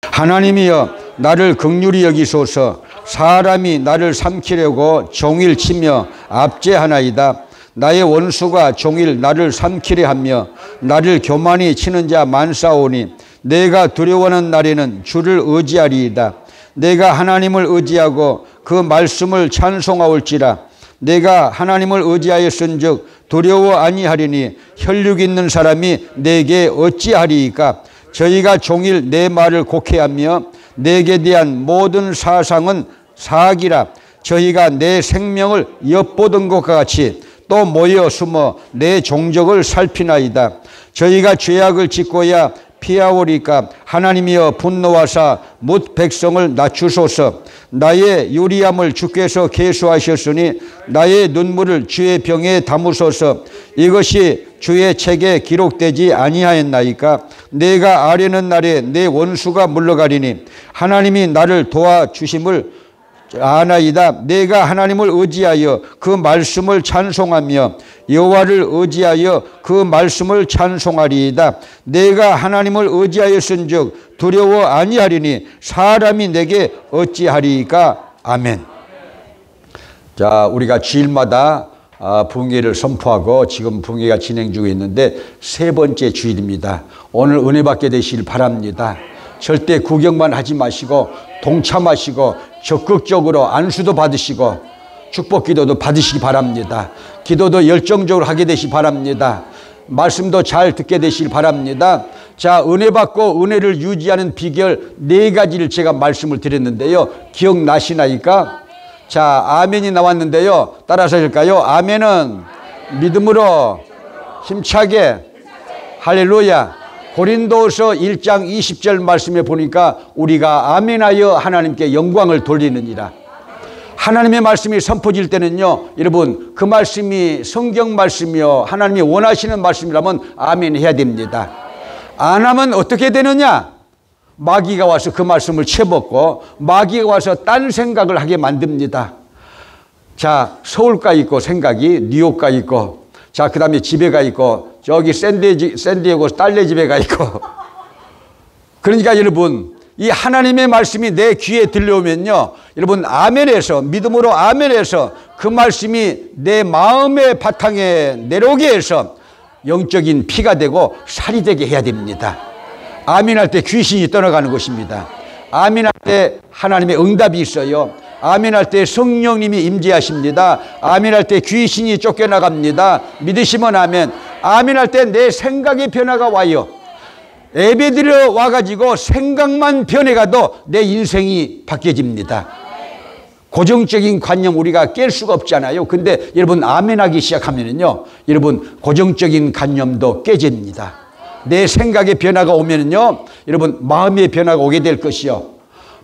하나님이여 나를 긍휼히 여기소서. 사람이 나를 삼키려고 종일 치며 압제하나이다. 나의 원수가 종일 나를 삼키려 하며 나를 교만히 치는 자 많사오니 내가 두려워하는 날에는 주를 의지하리이다. 내가 하나님을 의지하고 그 말씀을 찬송하올지라. 내가 하나님을 의지하였은즉 두려워 아니하리니 혈육 있는 사람이 내게 어찌하리이까. 저희가 종일 내 말을 곡해하며 내게 대한 모든 사상은 사악이라. 저희가 내 생명을 엿보던 것과 같이 또 모여 숨어 내 종족을 살피나이다. 저희가 죄악을 짓고야 피하오리까. 하나님이여 분노하사 뭇 백성을 낮추소서. 나의 유리함을 주께서 계수하셨으니 나의 눈물을 주의 병에 담으소서. 이것이 주의 책에 기록되지 아니하였나이까. 내가 아뢰는 날에 내 원수가 물러가리니 하나님이 나를 도와주심을 아나이다. 내가 하나님을 의지하여 그 말씀을 찬송하며 여호와를 의지하여 그 말씀을 찬송하리이다. 내가 하나님을 의지하였은즉 두려워 아니하리니 사람이 내게 어찌하리이까. 아멘. 자, 우리가 주일마다 붕괴를 선포하고 지금 붕괴가 진행 중에 있는데 세 번째 주일입니다. 오늘 은혜 받게 되시길 바랍니다. 절대 구경만 하지 마시고 동참하시고 적극적으로 안수도 받으시고 축복 기도도 받으시기 바랍니다. 기도도 열정적으로 하게 되시기 바랍니다. 말씀도 잘 듣게 되시길 바랍니다. 자, 은혜 받고 은혜를 유지하는 비결 4가지를 제가 말씀을 드렸는데요. 기억나시나이까? 자, 아멘이 나왔는데요. 따라서 할까요? 아멘은 믿음으로 힘차게. 할렐루야. 고린도서 1장 20절 말씀에 보니까 우리가 아멘하여 하나님께 영광을 돌리느니라. 하나님의 말씀이 선포질 때는요, 여러분 그 말씀이 성경 말씀이요 하나님이 원하시는 말씀이라면 아멘 해야 됩니다. 안 하면 어떻게 되느냐? 마귀가 와서 그 말씀을 채먹고 마귀가 와서 딴 생각을 하게 만듭니다. 자, 서울가 있고 생각이 뉴욕가 있고, 자, 그 다음에 집에 가 있고, 저기 샌디에고 딸네 집에 가 있고. 그러니까 여러분, 이 하나님의 말씀이 내 귀에 들려오면요, 여러분 아멘해서, 믿음으로 아멘해서 그 말씀이 내 마음의 바탕에 내려오게 해서 영적인 피가 되고 살이 되게 해야 됩니다. 아멘할 때 귀신이 떠나가는 것입니다. 아멘할 때 하나님의 응답이 있어요. 아멘할 때 성령님이 임재하십니다. 아멘할 때 귀신이 쫓겨나갑니다. 믿으시면 아멘. 아멘할 때 내 생각의 변화가 와요. 예배드려 와가지고 생각만 변해가도 내 인생이 바뀌어집니다. 고정적인 관념 우리가 깰 수가 없잖아요. 근데 여러분 아멘하기 시작하면은요, 여러분 고정적인 관념도 깨집니다. 내 생각의 변화가 오면은요, 여러분 마음의 변화가 오게 될 것이요.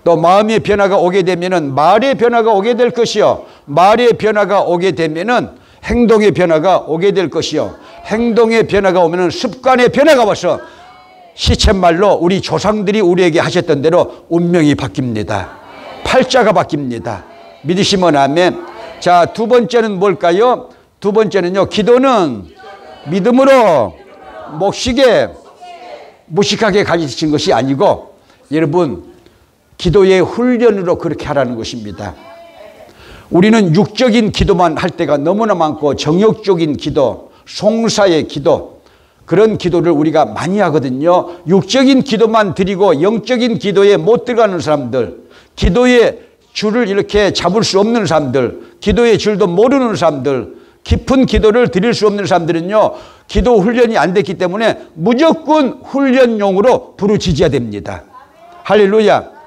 또 마음의 변화가 오게 되면은 말의 변화가 오게 될 것이요. 말의 변화가 오게 되면은 행동의 변화가 오게 될 것이요. 행동의 변화가 오면은 습관의 변화가 와서 시쳇말로 우리 조상들이 우리에게 하셨던 대로 운명이 바뀝니다. 팔자가 바뀝니다. 믿으시면 아멘. 자, 두 번째는 뭘까요? 두 번째는요, 기도는 믿음으로 묵시게 무식하게 가르친 것이 아니고, 여러분 기도의 훈련으로 그렇게 하라는 것입니다. 우리는 육적인 기도만 할 때가 너무나 많고 정욕적인 기도, 송사의 기도, 그런 기도를 우리가 많이 하거든요. 육적인 기도만 드리고 영적인 기도에 못 들어가는 사람들, 기도의 줄을 이렇게 잡을 수 없는 사람들, 기도의 줄도 모르는 사람들, 깊은 기도를 드릴 수 없는 사람들은요, 기도 훈련이 안 됐기 때문에 무조건 훈련용으로 부르짖어야 됩니다. 할렐루야.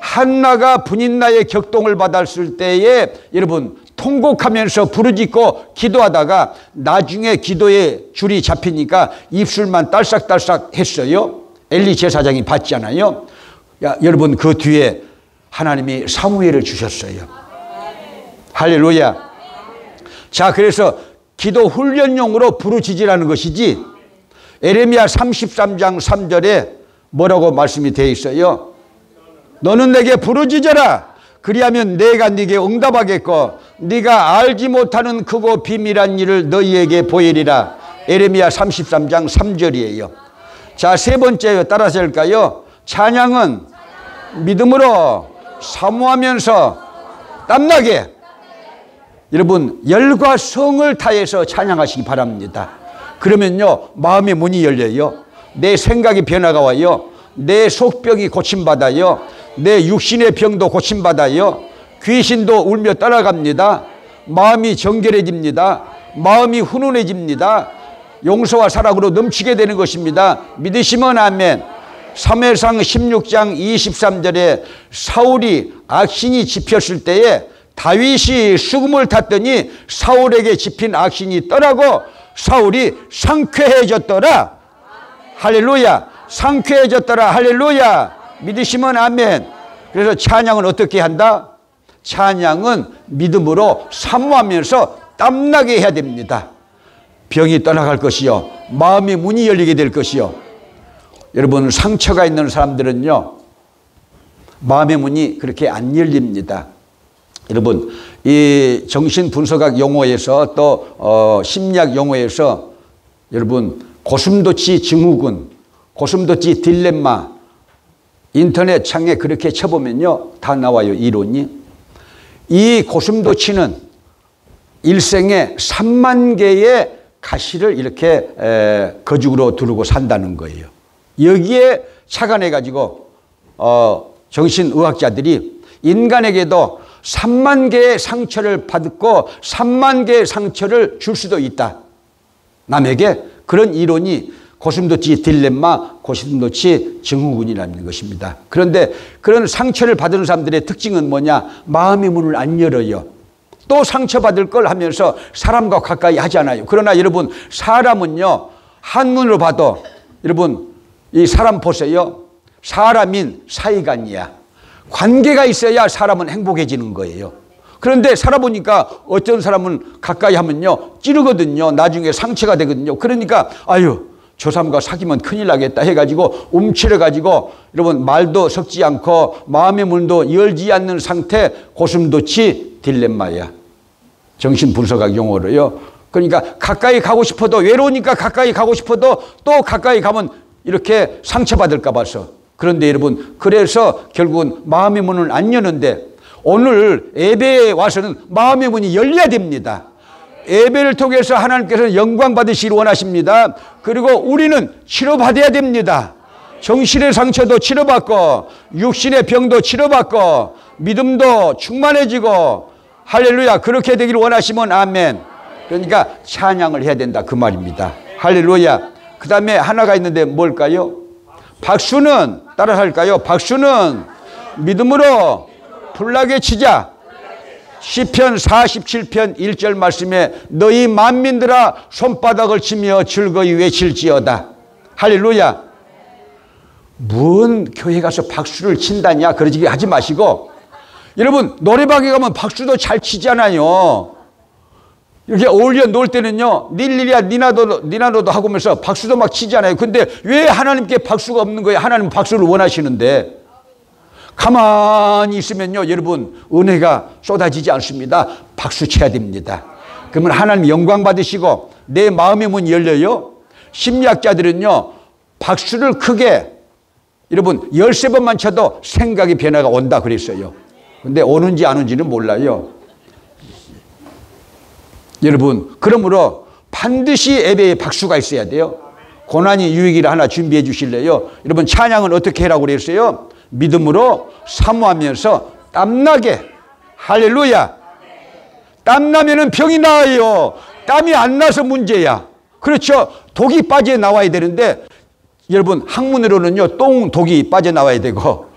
한나가 분인나의 격동을 받았을 때에 여러분 통곡하면서 부르짖고 기도하다가 나중에 기도의 줄이 잡히니까 입술만 딸싹딸싹 했어요. 엘리 제사장이 봤잖아요. 여러분 그 뒤에 하나님이 사무엘을 주셨어요. 할렐루야. 자, 그래서 기도 훈련용으로 부르짖으라는 것이지, 에레미야 33장 3절에 뭐라고 말씀이 되어 있어요? 너는 내게 부르짖어라. 그리하면 내가 네게 응답하겠고 네가 알지 못하는 크고 비밀한 일을 너희에게 보이리라. 에레미야 33장 3절이에요. 자, 세 번째요. 따라서 할까요? 찬양은 믿음으로 사모하면서 땀나게 여러분 열과 성을 다해서 찬양하시기 바랍니다. 그러면요 마음의 문이 열려요. 내 생각의 변화가 와요. 내 속병이 고침받아요. 내 육신의 병도 고침받아요. 귀신도 울며 따라갑니다. 마음이 정결해집니다. 마음이 훈훈해집니다. 용서와 사랑으로 넘치게 되는 것입니다. 믿으시면 아멘. 사무엘상 16장 23절에 사울이 악신이 집혔을 때에 다윗이 수금을 탔더니 사울에게 집힌 악신이 떠나고 사울이 상쾌해졌더라. 할렐루야. 상쾌해졌더라. 할렐루야. 믿으시면 아멘. 그래서 찬양은 어떻게 한다? 찬양은 믿음으로 사모하면서 땀나게 해야 됩니다. 병이 떠나갈 것이요 마음의 문이 열리게 될 것이요. 여러분 상처가 있는 사람들은요 마음의 문이 그렇게 안 열립니다. 여러분 이 정신분석학 용어에서 또 심리학 용어에서 여러분 고슴도치 증후군, 고슴도치 딜레마 인터넷 창에 그렇게 쳐보면요 다 나와요. 이론이. 이 고슴도치는 일생에 3만 개의 가시를 이렇게 거죽으로 두르고 산다는 거예요. 여기에 착안해 가지고 정신의학자들이 인간에게도 3만 개의 상처를 받고 3만 개의 상처를 줄 수도 있다. 남에게. 그런 이론이 고슴도치 딜레마, 고슴도치 증후군이라는 것입니다. 그런데 그런 상처를 받은 사람들의 특징은 뭐냐? 마음의 문을 안 열어요. 또 상처받을 걸 하면서 사람과 가까이 하잖아요. 그러나 여러분 사람은요 한눈으로 봐도 여러분 이 사람 보세요. 사람인 사이간이야. 관계가 있어야 사람은 행복해지는 거예요. 그런데 살아보니까 어떤 사람은 가까이 하면요 찌르거든요. 나중에 상처가 되거든요. 그러니까 아유 저 사람과 사귀면 큰일 나겠다 해가지고 움츠려가지고 여러분 말도 섞지 않고 마음의 문도 열지 않는 상태 고슴도치 딜레마야. 정신분석학 용어로요. 그러니까 가까이 가고 싶어도 외로우니까 가까이 가고 싶어도 또 가까이 가면 이렇게 상처받을까 봐서. 그런데 여러분 그래서 결국은 마음의 문을 안 여는데 오늘 예배에 와서는 마음의 문이 열려야 됩니다. 예배를 통해서 하나님께서는 영광 받으시기를 원하십니다. 그리고 우리는 치료받아야 됩니다. 정신의 상처도 치료받고 육신의 병도 치료받고 믿음도 충만해지고 할렐루야. 그렇게 되기를 원하시면 아멘. 그러니까 찬양을 해야 된다 그 말입니다. 할렐루야. 그 다음에 하나가 있는데 뭘까요? 박수는 따라 할까요? 박수는 믿음으로 불나게 치자. 시편 47편 1절 말씀에 너희 만민들아 손바닥을 치며 즐거이 외칠지어다. 할렐루야. 뭔 교회 가서 박수를 친다냐 그러지 하지 마시고 여러분 노래방에 가면 박수도 잘 치잖아요. 이렇게 어울려 놀 때는요 닐리리야 니나노도 하고면서 박수도 막 치잖아요. 근데 왜 하나님께 박수가 없는 거예요? 하나님은 박수를 원하시는데. 가만히 있으면요 여러분 은혜가 쏟아지지 않습니다. 박수 쳐야 됩니다. 그러면 하나님 영광 받으시고 내 마음의 문이 열려요. 심리학자들은요 박수를 크게 여러분 13번만 쳐도 생각의 변화가 온다 그랬어요. 근데 오는지 안 오는지는 몰라요. 여러분 그러므로 반드시 예배에 박수가 있어야 돼요. 고난이 유익이라 하나 준비해 주실래요? 여러분 찬양은 어떻게 하라고 그랬어요? 믿음으로 사모하면서 땀나게. 할렐루야. 땀나면은 병이 나아요. 땀이 안 나서 문제야. 그렇죠. 독이 빠져나와야 되는데 여러분 학문으로는요 똥독이 빠져나와야 되고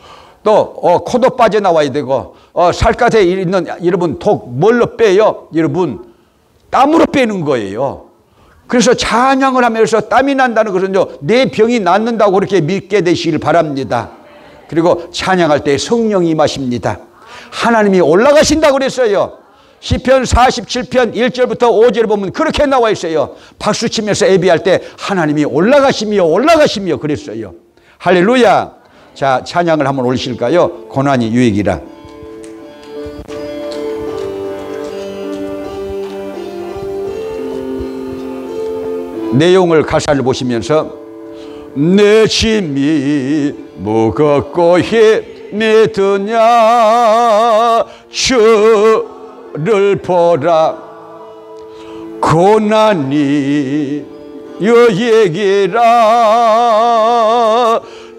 또 코도 빠져나와야 되고 살갗에 있는 여러분 독 뭘로 빼요? 여러분 땀으로 빼는 거예요. 그래서 찬양을 하면서 땀이 난다는 것은요 내 병이 낫는다고 그렇게 믿게 되시길 바랍니다. 그리고 찬양할 때 성령이 임하십니다. 하나님이 올라가신다고 그랬어요. 시편 47편 1절부터 5절 보면 그렇게 나와 있어요. 박수 치면서 예배할 때 하나님이 올라가시며 그랬어요. 할렐루야. 자 찬양을 한번 올리실까요? 고난이 유익이라. 내용을 가사를 보시면서 내 짐이 무겁고 믿으냐 주를 보라 고난이 여얘기라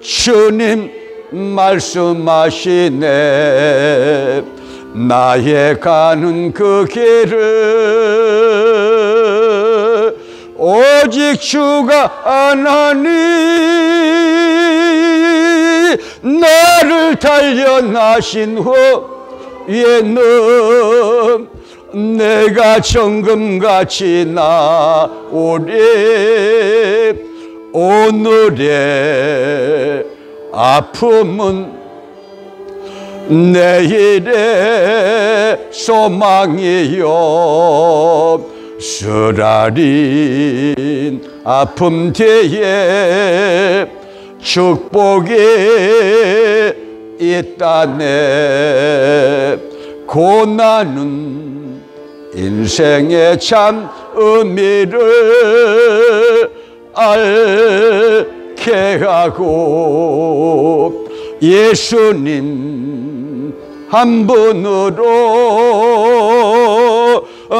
주님 말씀하시네 나의 가는 그 길을 오직 주가 아나니 나를 달려나신 후에는 내가 정금같이 나오리 오늘의 아픔은 내일의 소망이요 쓰라린 아픔 뒤에 축복이 있다네 고난은 인생의 참 의미를 알게 하고 예수님 한 분으로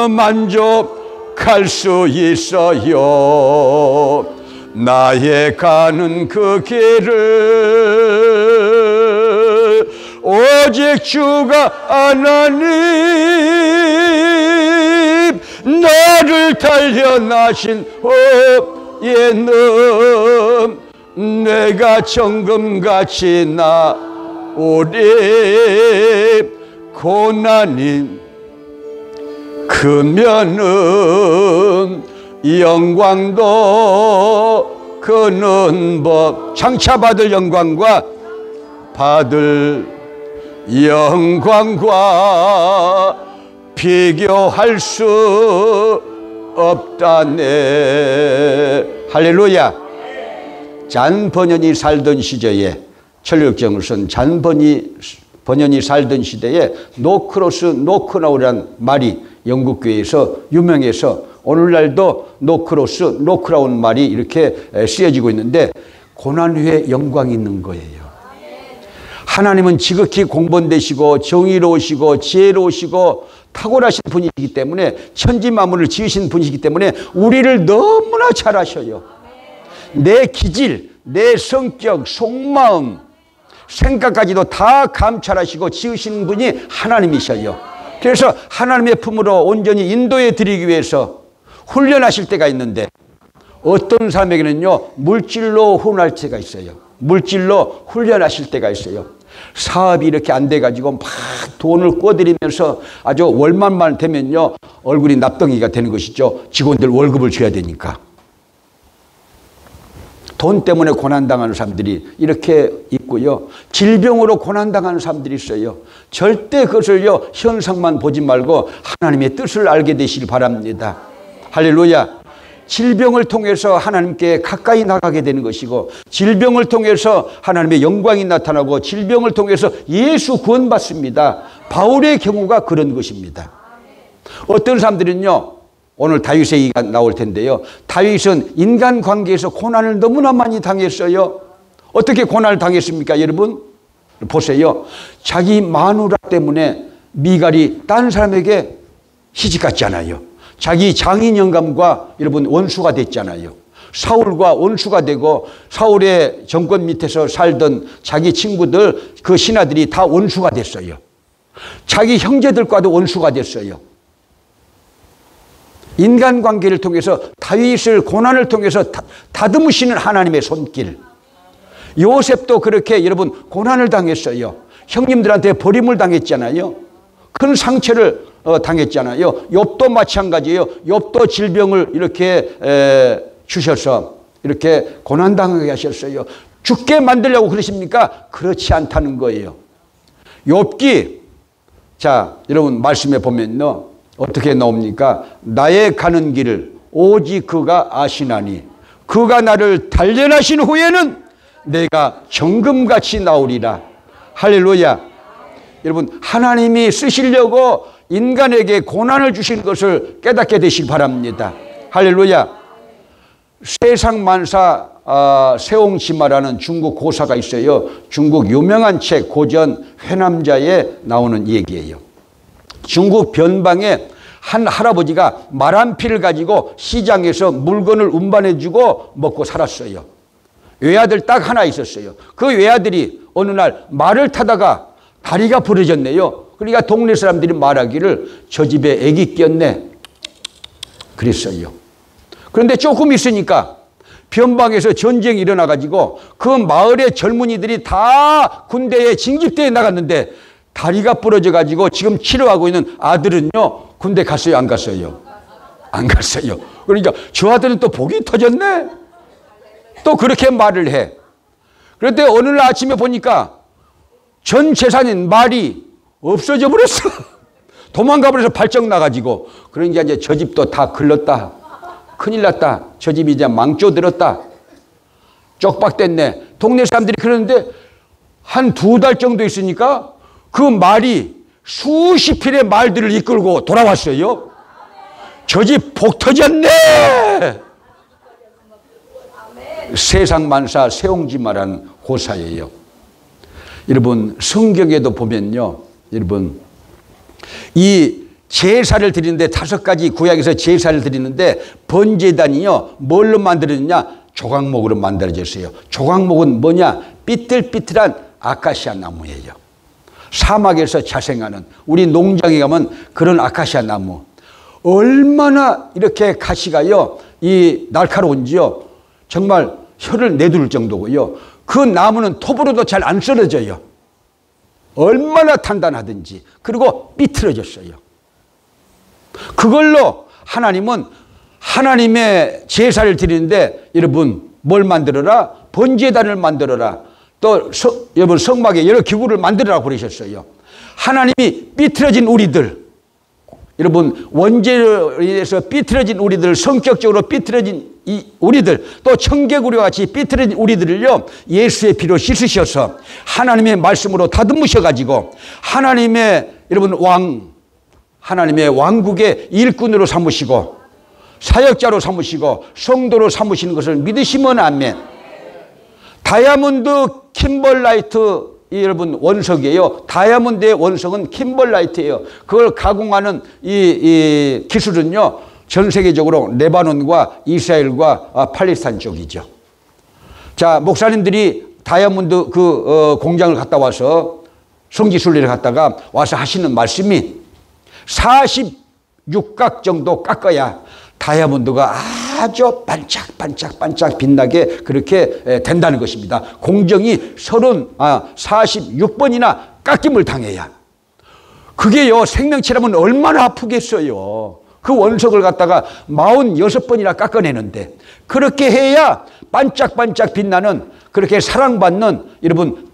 만족할 수 있어요 나의 가는 그 길을 오직 주가 아나니 나를 달려나신 후에는 내가 정금같이 나오리 고난이 크면은 영광도 크는 법 장차 받을 영광과 비교할 수 없다네 할렐루야 잔 번연이 살던 시절에 철력정을 쓴 잔 번연이 살던 시대에 노크로스 노크나우라는 말이 영국교회에서 유명해서 오늘날도 노크로스 노크라운 말이 이렇게 쓰여지고 있는데 고난 후에 영광이 있는 거예요. 하나님은 지극히 공본되시고 정의로우시고 지혜로우시고 탁월하신 분이시기 때문에 천지만물을 지으신 분이시기 때문에 우리를 너무나 잘 아셔요. 내 기질, 내 성격, 속마음, 생각까지도 다 감찰하시고 지으신 분이 하나님이셔요. 그래서 하나님의 품으로 온전히 인도해 드리기 위해서 훈련하실 때가 있는데 어떤 사람에게는요 물질로 훈련할 때가 있어요. 물질로 훈련하실 때가 있어요. 사업이 이렇게 안 돼가지고 막 돈을 꿔드리면서 아주 월말만 되면요 얼굴이 납덩이가 되는 것이죠. 직원들 월급을 줘야 되니까. 돈 때문에 고난당하는 사람들이 이렇게 있고요. 질병으로 고난당하는 사람들이 있어요. 절대 그것을요 현상만 보지 말고 하나님의 뜻을 알게 되시길 바랍니다. 할렐루야. 질병을 통해서 하나님께 가까이 나가게 되는 것이고 질병을 통해서 하나님의 영광이 나타나고 질병을 통해서 예수 구원받습니다. 바울의 경우가 그런 것입니다. 어떤 사람들은요 오늘 다윗의 얘기가 나올 텐데요 다윗은 인간관계에서 고난을 너무나 많이 당했어요. 어떻게 고난을 당했습니까 여러분? 보세요. 자기 마누라 때문에 미갈이 다른 사람에게 시집갔잖아요. 자기 장인 영감과 여러분 원수가 됐잖아요. 사울과 원수가 되고 사울의 정권 밑에서 살던 자기 친구들 그 신하들이 다 원수가 됐어요. 자기 형제들과도 원수가 됐어요. 인간관계를 통해서 다윗을 고난을 통해서 다듬으시는 하나님의 손길. 요셉도 그렇게 여러분 고난을 당했어요. 형님들한테 버림을 당했잖아요. 큰 상처를 당했잖아요. 욥도 마찬가지예요. 욥도 질병을 이렇게 주셔서 이렇게 고난당하게 하셨어요. 죽게 만들려고 그러십니까? 그렇지 않다는 거예요. 욥기 자 여러분 말씀에 보면요 어떻게 나옵니까? 나의 가는 길을 오직 그가 아시나니 그가 나를 단련하신 후에는 내가 정금같이 나오리라. 할렐루야. 여러분 하나님이 쓰시려고 인간에게 고난을 주신 것을 깨닫게 되시기 바랍니다. 할렐루야. 세상 만사 세옹지마라는 중국 고사가 있어요. 중국 유명한 책 고전 회남자에 나오는 얘기예요. 중국 변방에 한 할아버지가 말 한 피를 가지고 시장에서 물건을 운반해주고 먹고 살았어요. 외아들 딱 하나 있었어요. 그 외아들이 어느 날 말을 타다가 다리가 부러졌네요. 그러니까 동네 사람들이 말하기를 저 집에 애기 꼈네 그랬어요. 그런데 조금 있으니까 변방에서 전쟁이 일어나가지고 그 마을의 젊은이들이 다 군대에 징집대에 나갔는데 다리가 부러져가지고 지금 치료하고 있는 아들은요 군대 갔어요 안 갔어요? 안 갔어요. 그러니까 저 아들은 또 복이 터졌네 또 그렇게 말을 해. 그런데 어느 날 아침에 보니까 전 재산인 말이 없어져 버렸어. 도망가 버려서 발정 나가지고. 그러니까 이제 저 집도 다 글렀다. 큰일 났다. 저 집이 이제 망조 들었다. 쪽박됐네. 동네 사람들이 그러는데 한 2달 정도 있으니까 그 말이 수십 필의 말들을 이끌고 돌아왔어요. 저 집 복 터졌네. 세상만사 세옹지마라는 고사예요. 여러분 성경에도 보면요. 여러분 이 제사를 드리는데 5가지 구약에서 제사를 드리는데 번제단이요. 뭘로 만들어졌냐? 조각목으로 만들어졌어요. 조각목은 뭐냐? 삐뚤삐뚤한 아카시아 나무예요. 사막에서 자생하는 우리 농장에 가면 그런 아카시아 나무 얼마나 이렇게 가시가요 이 날카로운지요. 정말 혀를 내둘 정도고요. 그 나무는 톱으로도 잘 안 썰어져요. 얼마나 단단하든지. 그리고 삐뚤어졌어요. 그걸로 하나님은 하나님의 제사를 드리는데 여러분 뭘 만들어라? 번제단을 만들어라. 또 여러분 성막에 여러 기구를 만들어라 그러셨어요. 하나님이 삐뚤어진 우리들 여러분 원죄로 인해서 삐뚤어진 우리들 성격적으로 삐뚤어진 이 우리들 또 청개구리와 같이 삐뚤어진 우리들을요 예수의 피로 씻으셔서 하나님의 말씀으로 다듬으셔 가지고 하나님의 여러분 하나님의 왕국의 일꾼으로 삼으시고 사역자로 삼으시고 성도로 삼으시는 것을 믿으시면 아멘. 다이아몬드 킴벌라이트 여러분 원석이에요. 다이아몬드의 원석은 킴벌라이트예요. 그걸 가공하는 이 기술은요 전 세계적으로 레바논과 이스라엘과 팔레스타인 쪽이죠. 자 목사님들이 다이아몬드 공장을 갔다 와서 성지순례를 갔다가 와서 하시는 말씀이 46각 정도 깎아야 다이아몬드가 아주 반짝반짝 빛나게 그렇게 된다는 것입니다. 공정이 46번이나 깎임을 당해야. 그게요 생명체라면 얼마나 아프겠어요. 그 원석을 갖다가 46번이나 깎아내는데 그렇게 해야 반짝반짝 빛나는 그렇게 사랑받는 여러분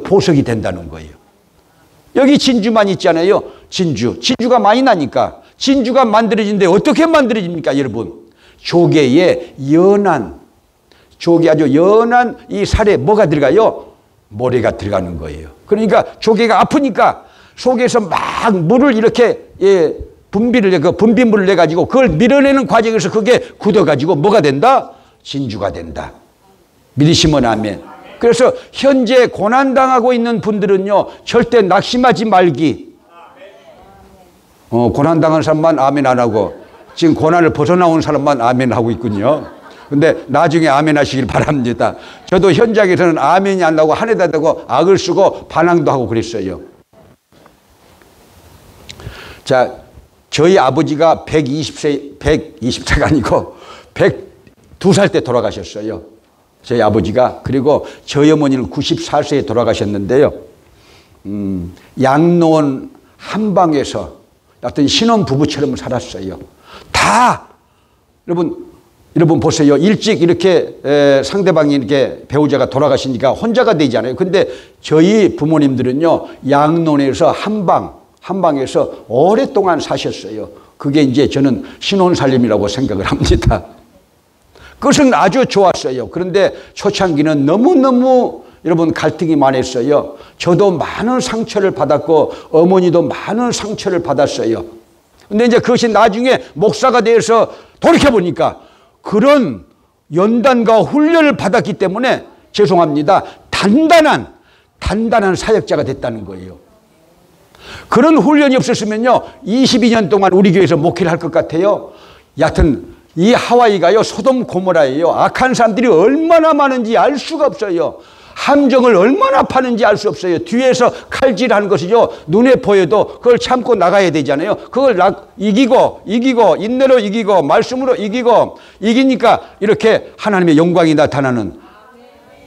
보석이 된다는 거예요. 여기 진주만 있잖아요. 진주가 많이 나니까 진주가 만들어지는데 어떻게 만들어집니까 여러분? 조개에 조개 아주 연한 이 살에 뭐가 들어가요? 모래가 들어가는 거예요. 그러니까 조개가 아프니까 속에서 막 물을 이렇게 분비물을 내가지고 그걸 밀어내는 과정에서 그게 굳어가지고 뭐가 된다? 진주가 된다. 믿으시면 아멘. 그래서 현재 고난당하고 있는 분들은요 절대 낙심하지 말기. 고난당한 사람만 아멘 안 하고 지금 고난을 벗어나온 사람만 아멘 하고 있군요. 근데 나중에 아멘 하시길 바랍니다. 저도 현장에서는 아멘이 안 나오고 한 해다 대고 악을 쓰고 반항도 하고 그랬어요. 자, 저희 아버지가 120세가 아니고 102살 때 돌아가셨어요. 저희 아버지가. 그리고 저희 어머니는 94세에 돌아가셨는데요. 양로원 한방에서 어떤 신혼 부부처럼 살았어요. 다 여러분 보세요. 일찍 이렇게 상대방이 이렇게 배우자가 돌아가시니까 혼자가 되잖아요. 근데 저희 부모님들은요 양로원에서 한방에서 오랫동안 사셨어요. 그게 이제 저는 신혼살림이라고 생각을 합니다. 그것은 아주 좋았어요. 그런데 초창기는 너무너무 여러분 갈등이 많았어요. 저도 많은 상처를 받았고 어머니도 많은 상처를 받았어요. 근데 이제 그것이 나중에 목사가 되어서 돌이켜보니까 그런 연단과 훈련을 받았기 때문에 죄송합니다. 단단한 사역자가 됐다는 거예요. 그런 훈련이 없었으면요, 22년 동안 우리 교회에서 목회를 할 것 같아요. 여하튼 이 하와이가요, 소돔 고모라예요. 악한 사람들이 얼마나 많은지 알 수가 없어요. 함정을 얼마나 파는지 알 수 없어요. 뒤에서 칼질하는 것이죠. 눈에 보여도 그걸 참고 나가야 되잖아요. 그걸 이기고 인내로 이기고 말씀으로 이기니까 이렇게 하나님의 영광이 나타나는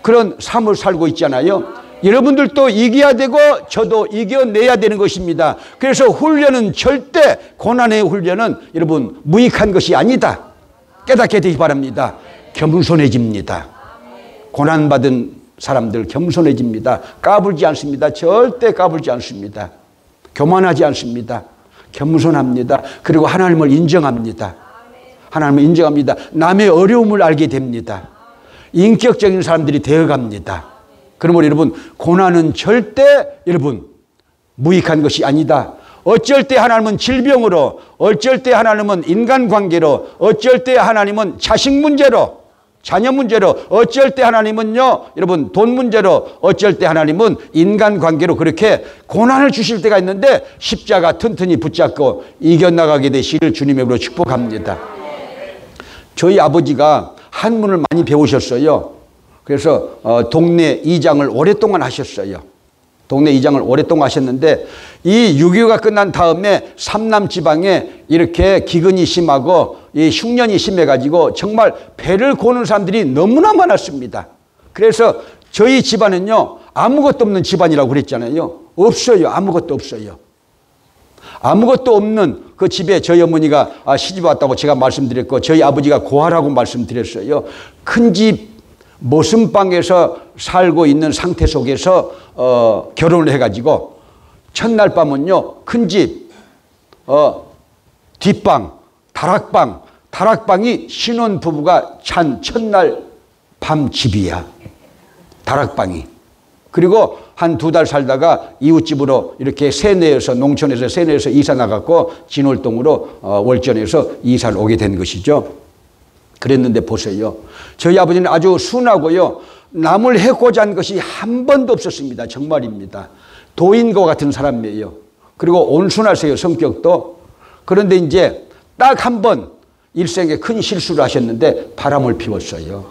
그런 삶을 살고 있잖아요. 여러분들도 이겨야 되고 저도 이겨내야 되는 것입니다. 그래서 훈련은 절대, 고난의 훈련은 여러분 무익한 것이 아니다. 깨닫게 되기 바랍니다. 겸손해집니다. 고난받은 사람들 겸손해집니다. 까불지 않습니다. 절대 까불지 않습니다. 교만하지 않습니다. 겸손합니다. 그리고 하나님을 인정합니다. 하나님을 인정합니다. 남의 어려움을 알게 됩니다. 인격적인 사람들이 되어갑니다. 그러므로 여러분, 고난은 절대 여러분 무익한 것이 아니다. 어쩔 때 하나님은 질병으로, 어쩔 때 하나님은 인간관계로, 어쩔 때 하나님은 자식 문제로, 자녀 문제로, 어쩔 때 하나님은요, 여러분 돈 문제로, 어쩔 때 하나님은 인간관계로 그렇게 고난을 주실 때가 있는데 십자가 튼튼히 붙잡고 이겨나가게 되시기를 주님의 이름으로 축복합니다. 저희 아버지가 한문을 많이 배우셨어요. 그래서 동네 이장을 오랫동안 하셨어요. 동네 이장을 오랫동안 하셨는데 이 6.25가 끝난 다음에 삼남 지방에 이렇게 기근이 심하고 이 흉년이 심해가지고 정말 배를 고는 사람들이 너무나 많았습니다. 그래서 저희 집안은요, 아무것도 없는 집안이라고 그랬잖아요. 없어요. 아무것도 없어요. 아무것도 없는 그 집에 저희 어머니가 시집 왔다고 제가 말씀드렸고, 저희 아버지가 고아라고 말씀드렸어요. 큰 집 모순방에서 살고 있는 상태 속에서 결혼을 해가지고 첫날 밤은요, 큰 집, 뒷방, 다락방이 신혼부부가 잔 첫날 밤 집이야. 다락방이. 그리고 한 2달 살다가 이웃집으로 이렇게 농촌에서 세내에서 이사 나갔고 진월동으로 월전에서 이사를 오게 된 것이죠. 그랬는데 보세요. 저희 아버지는 아주 순하고요, 남을 해코자 한 것이 한 번도 없었습니다. 정말입니다. 도인과 같은 사람이에요. 그리고 온순하세요, 성격도. 그런데 이제 딱 한 번 일생에 큰 실수를 하셨는데 바람을 피웠어요.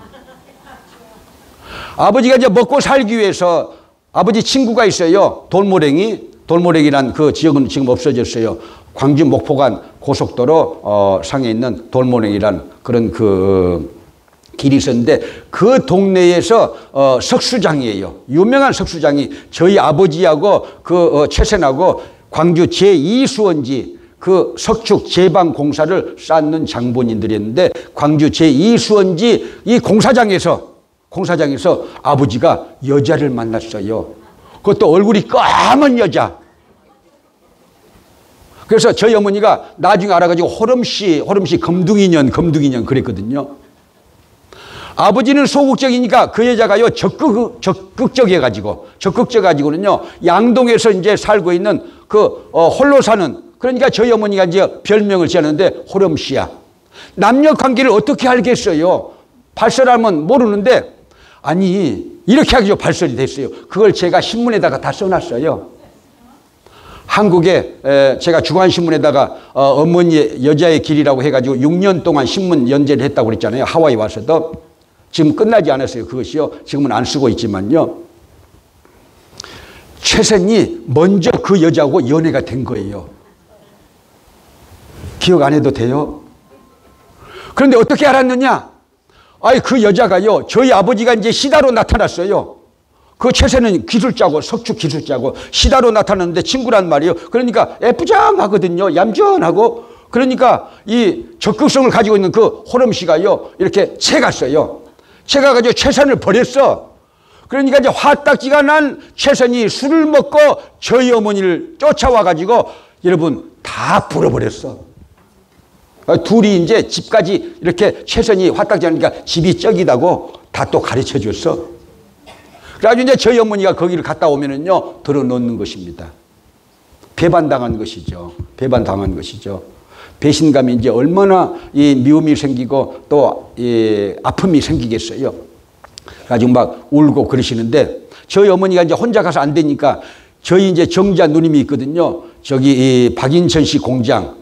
아버지가 이제 먹고 살기 위해서 아버지 친구가 있어요. 돌모랭이란 그 지역은 지금 없어졌어요. 광주 목포간 고속도로 상에 있는 돌모랭이란 그런 그 길이 있었는데 그 동네에서 석수장이에요. 유명한 석수장이 저희 아버지하고 그 최선하고 광주 제2수원지 그 석축 제방 공사를 쌓는 장본인들이었는데 광주 제2수원지 이 공사장에서 아버지가 여자를 만났어요. 그것도 얼굴이 까만 여자. 그래서 저희 어머니가 나중에 알아가지고 호름씨 검둥이년 그랬거든요. 아버지는 소극적이니까 그 여자가요 적극적이어가지고는요 양동에서 이제 살고 있는 그 홀로 사는, 그러니까 저희 어머니가 이제 별명을 지었는데 호름씨야. 남녀 관계를 어떻게 알겠어요? 발설하면 모르는데, 아니 이렇게 하기로 발설이 됐어요. 그걸 제가 신문에다가 다 써놨어요. 한국에 제가 주간신문에다가 어머니의 여자의 길이라고 해가지고 6년 동안 신문 연재를 했다고 그랬잖아요. 하와이 와서도. 지금 끝나지 않았어요. 그것이요. 지금은 안 쓰고 있지만요. 최선이 먼저 그 여자하고 연애가 된 거예요. 기억 안 해도 돼요? 그런데 어떻게 알았느냐? 아니 그 여자가요, 저희 아버지가 이제 시다로 나타났어요. 그 최선은 기술자고 석축 기술자고 시다로 나타났는데 친구란 말이에요. 그러니까 애프장하거든요. 얌전하고. 그러니까 이 적극성을 가지고 있는 그 호름 씨가요 이렇게 채갔어요. 채가가지고 최선을 버렸어. 그러니까 이제 화딱지가 난 최선이 술을 먹고 저희 어머니를 쫓아와가지고 여러분 다 불어버렸어. 둘이 이제 집까지 이렇게 최선이 화딱지 나니까 집이 쩍이다고 다 또 가르쳐 줬어. 그래가지고 이제 저희 어머니가 거기를 갔다 오면은요, 들어 놓는 것입니다. 배반당한 것이죠. 배반당한 것이죠. 배신감이 이제 얼마나 이 미움이 생기고 또 이 아픔이 생기겠어요. 가지고 막 울고 그러시는데 저희 어머니가 이제 혼자 가서 안 되니까 저희 이제 정자 누님이 있거든요. 저기 이 박인천 씨 공장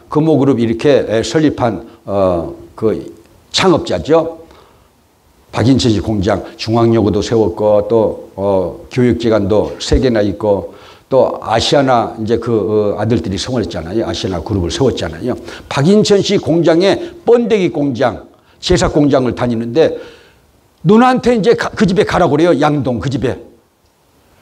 금호그룹 이렇게 설립한 그 창업자죠. 박인천 씨 공장 중앙여고도 세웠고 또 교육기관도 3개나 있고 또 아시아나 이제 그 아들들이 세웠잖아요. 아시아나 그룹을 세웠잖아요. 박인천 씨 공장에 번데기 공장, 제작 공장을 다니는데 누나한테 이제 그 집에 가라고 그래요. 양동 그 집에.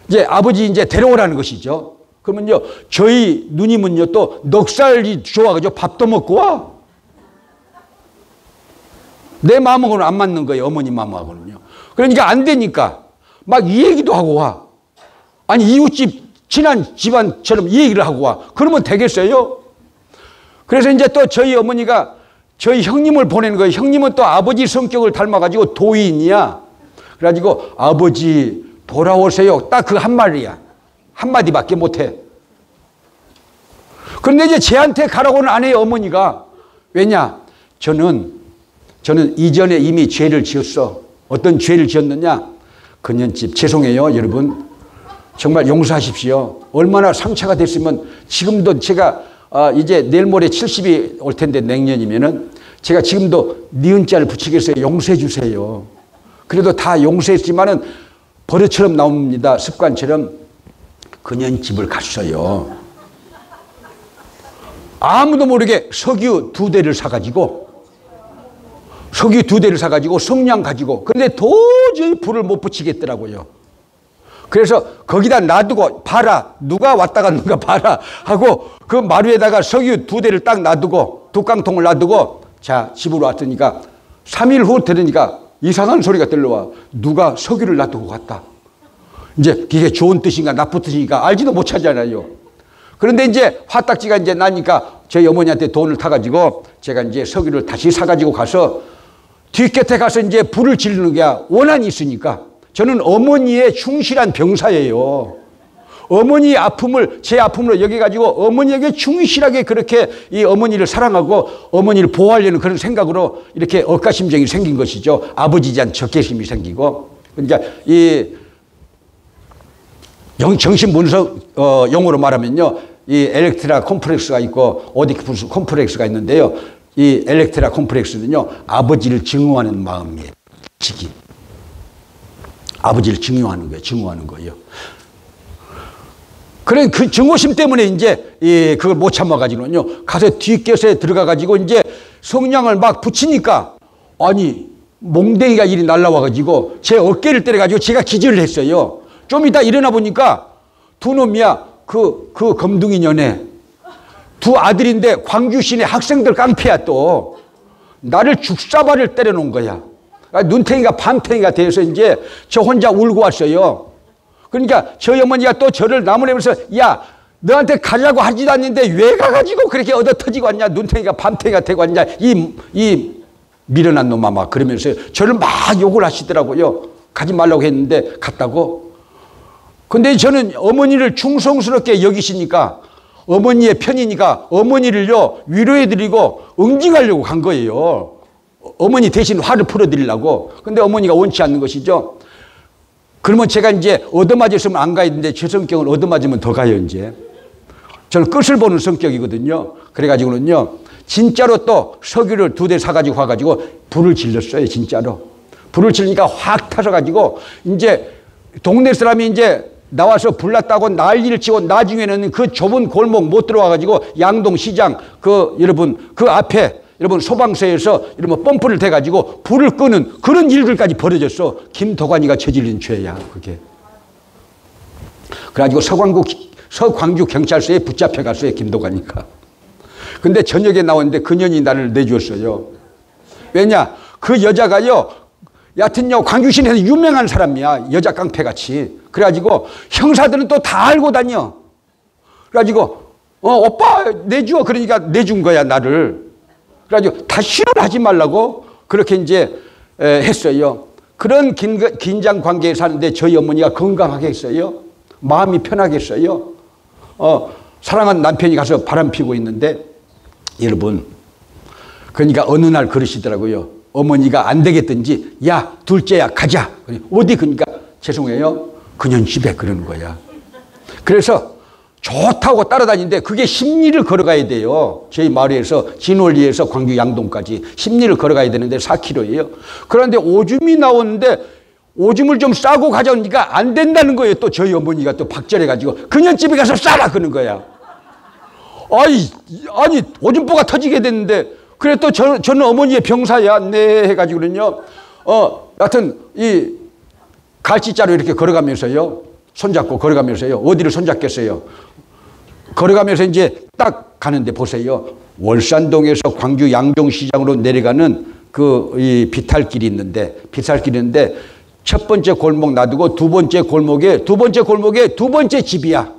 이제 아버지 이제 데려오라는 것이죠. 그러면요, 저희 누님은요, 또 넉살이 좋아가지고 밥도 먹고 와. 내 마음하고는 안 맞는 거예요. 어머니 마음하고는요. 그러니까 안 되니까 막 이 얘기도 하고 와. 아니, 이웃집, 친한 집안처럼 이 얘기를 하고 와. 그러면 되겠어요? 그래서 이제 또 저희 어머니가 저희 형님을 보내는 거예요. 형님은 또 아버지 성격을 닮아가지고 도인이야. 그래가지고 아버지 돌아오세요. 딱 그 한마디야. 한마디밖에 못해. 그런데 이제 쟤한테 가라고는 안 해요, 어머니가. 왜냐? 저는 이전에 이미 죄를 지었어. 어떤 죄를 지었느냐? 그년집 죄송해요, 여러분. 정말 용서하십시오. 얼마나 상처가 됐으면 지금도 제가 이제 내일 모레 70이 올 텐데 내년이면은 제가 지금도 니은자를 붙이겠어요. 용서해 주세요. 그래도 다 용서했지만은 버릇처럼 나옵니다. 습관처럼. 그년 집을 갔어요. 아무도 모르게 석유 2대를 사가지고 성냥 가지고 그런데 도저히 불을 못 붙이겠더라고요. 그래서 거기다 놔두고 봐라. 누가 왔다 갔는가 봐라 하고 그 마루에다가 석유 2대를 딱 놔두고 뚜껑통을 놔두고 자 집으로 왔으니까 3일 후 들으니까 이상한 소리가 들려와. 누가 석유를 놔두고 갔다. 이제 그게 좋은 뜻인가 나쁜 뜻인가 알지도 못하잖아요. 그런데 이제 화딱지가 이제 나니까 저희 어머니한테 돈을 타가지고 제가 이제 석유를 다시 사가지고 가서 뒷곁에 가서 이제 불을 지르는 게 원한이 있으니까 저는 어머니의 충실한 병사예요. 어머니의 아픔을 제 아픔으로 여겨가지고 어머니에게 충실하게 그렇게 이 어머니를 사랑하고 어머니를 보호하려는 그런 생각으로 이렇게 억가심정이 생긴 것이죠. 아버지에 대한 적개심이 생기고. 그러니까 이 정신분석 용어로 말하면요. 이 엘렉트라 콤플렉스가 있고 오디푸스 콤플렉스가 있는데요. 이 엘렉트라 콤플렉스는요. 아버지를 증오하는 마음이에요. 지기. 아버지를 증오하는 거예요. 그래, 그 증오심 때문에 이제 그걸 못 참아가지고는요. 가서 뒷곁에 들어가가지고 이제 성냥을 막 붙이니까 아니, 몽댕이가 이리 날라와가지고 제 어깨를 때려가지고 제가 기절을 했어요. 좀 이따 일어나 보니까 두 놈이야. 그 검둥이 년에 두 아들인데 광주 시내 학생들 깡패야 또. 나를 죽사발을 때려놓은 거야. 눈탱이가 밤탱이가 돼서 이제 저 혼자 울고 왔어요. 그러니까 저희 어머니가 또 저를 나무래면서 야 너한테 가자고 하지도 않는데 왜 가가지고 그렇게 얻어 터지고 왔냐. 눈탱이가 밤탱이가 되고 왔냐. 이 미련한 놈아 막 그러면서 저를 막 욕을 하시더라고요. 가지 말라고 했는데 갔다고. 근데 저는 어머니를 충성스럽게 여기시니까 어머니의 편이니까 어머니를요 위로해드리고 응징하려고 간 거예요. 어머니 대신 화를 풀어드리려고. 근데 어머니가 원치 않는 것이죠. 그러면 제가 이제 얻어맞았으면 안 가야 되는데 제 성격은 얻어맞으면 더 가요 이제. 저는 끝을 보는 성격이거든요. 그래가지고는요 진짜로 또 석유를 2대 사가지고 와가지고 불을 질렀어요. 진짜로. 불을 지르니까 확 타서가지고 이제 동네 사람이 이제 나와서 불났다고 난리를 치고 나중에는 그 좁은 골목 못 들어와가지고 양동시장 여러분 그 앞에 여러분 소방서에서 여러분 펌프를 대가지고 불을 끄는 그런 일들까지 벌어졌어. 김도관이가 저지른 죄야 그게. 그래가지고 서광주 경찰서에 붙잡혀 갔어요. 김도관이가. 근데 저녁에 나왔는데 그년이 나를 내줬어요. 왜냐 그 여자가요 여하튼요 광주시내에서 유명한 사람이야. 여자 깡패같이. 그래가지고 형사들은 또 다 알고 다녀. 그래가지고 오빠 내줘. 그러니까 내준 거야 나를. 그래가지고 다시는 하지 말라고 그렇게 이제 했어요. 그런 긴장 관계에 사는데 저희 어머니가 건강하겠어요? 마음이 편하겠어요? 사랑하는 남편이 가서 바람 피고 있는데 여러분, 그러니까 어느 날 그러시더라고요. 어머니가 안 되겠든지, 야, 둘째야, 가자. 어디? 그러니까, 죄송해요. 그년 집에 그러는 거야. 그래서 좋다고 따라다니는데 그게 10리를 걸어가야 돼요. 저희 마을에서 진월리에서 광주 양동까지 10리를 걸어가야 되는데 4km예요. 그런데 오줌이 나오는데 오줌을 좀 싸고 가자니까 안 된다는 거예요. 또 저희 어머니가 또 박절해가지고 그년 집에 가서 싸라 그러는 거야. 아니 오줌보가 터지게 됐는데 그래 또 저는 어머니의 병사야. 네 해가지고는요. 여하튼 이 갈치자로 이렇게 걸어가면서요. 손잡고 걸어가면서요. 어디를 손잡겠어요? 걸어가면서 이제 딱 가는데 보세요. 월산동에서 광주 양종시장으로 내려가는 이 비탈길이 있는데 첫 번째 골목 놔두고 두 번째 골목에 두 번째 집이야.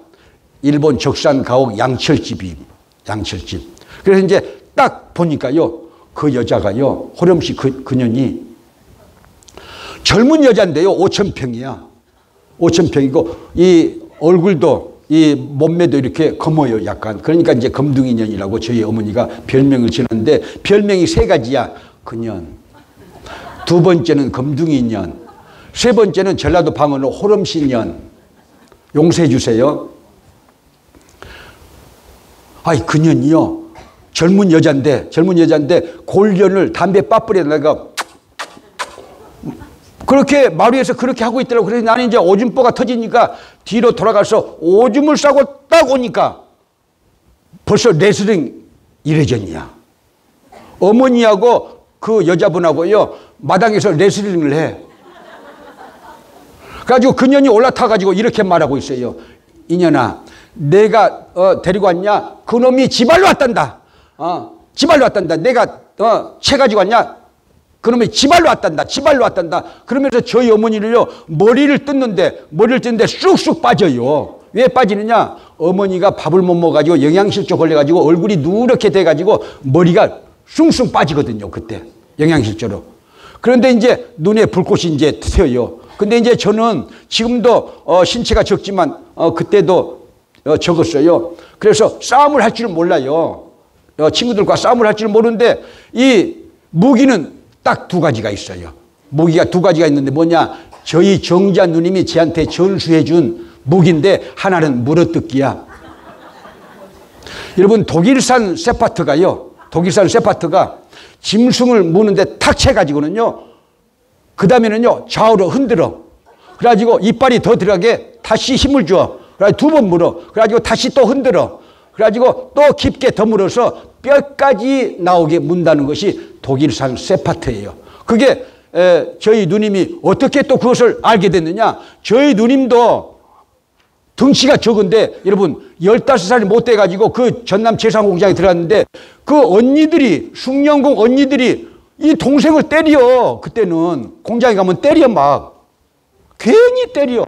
일본 적산 가옥 양철집이 양철집. 그래서 이제 딱 보니까요. 그 여자가요. 호렴씨 그년이 젊은 여자인데요. 5,000평이야. 5,000평이고 이 얼굴도 이 몸매도 이렇게 검어요. 약간. 그러니까 이제 검둥이년이라고 저희 어머니가 별명을 지었는데 별명이 3가지야. 그년. 두 번째는 검둥이년. 세 번째는 전라도 방언으로 호름씨년. 용서해 주세요. 그년이요. 젊은 여자인데 골련을 담배 빠뿌리에 내가 그렇게 마루에서 그렇게 하고 있더라고. 그래서 나는 이제 오줌보가 터지니까 뒤로 돌아가서 오줌을 싸고 딱 오니까 벌써 레슬링 1회전이야. 어머니하고 그 여자분하고요 마당에서 레슬링을 해. 그래가지고 그년이 올라타가지고 이렇게 말하고 있어요. 이년아, 내가 데리고 왔냐? 그놈이 지발로 왔단다. 지발로 왔단다. 내가 채가지고 왔냐? 그놈이 지발로 왔단다. 그러면서 저희 어머니를요 머리를 뜯는데 쑥쑥 빠져요. 왜 빠지느냐? 어머니가 밥을 못 먹어가지고 영양실조 걸려가지고 얼굴이 누렇게 돼가지고 머리가 숭숭 빠지거든요. 그때 영양실조로. 그런데 이제 눈에 불꽃이 이제 튀어요. 근데 이제 저는 지금도 신체가 적지만 그때도 적었어요. 그래서 싸움을 할 줄 몰라요. 친구들과 싸움을 할 줄 모르는데 이 무기는 딱 2가지가 있어요. 무기가 2가지가 있는데 뭐냐? 저희 정자 누님이 저한테 전수해 준 무기인데 하나는 물어뜯기야. 여러분 독일산 세파트가요. 짐승을 무는데 탁 채가지고는요. 그 다음에는요 좌우로 흔들어. 그래가지고 이빨이 더 들어가게 다시 힘을 줘. 그래가지고 2번 물어. 그래가지고 다시 또 흔들어. 그래가지고 또 깊게 더 물어서 뼈까지 나오게 문다는 것이 독일산 세파트예요. 그게 저희 누님이 어떻게 또 그것을 알게 됐느냐? 저희 누님도 덩치가 적은데 여러분 15살이 못 돼가지고 그 전남 제상공장에 들어갔는데 그 언니들이 숭령공 언니들이 이 동생을 때려. 그때는 공장에 가면 때려 막. 괜히 때려.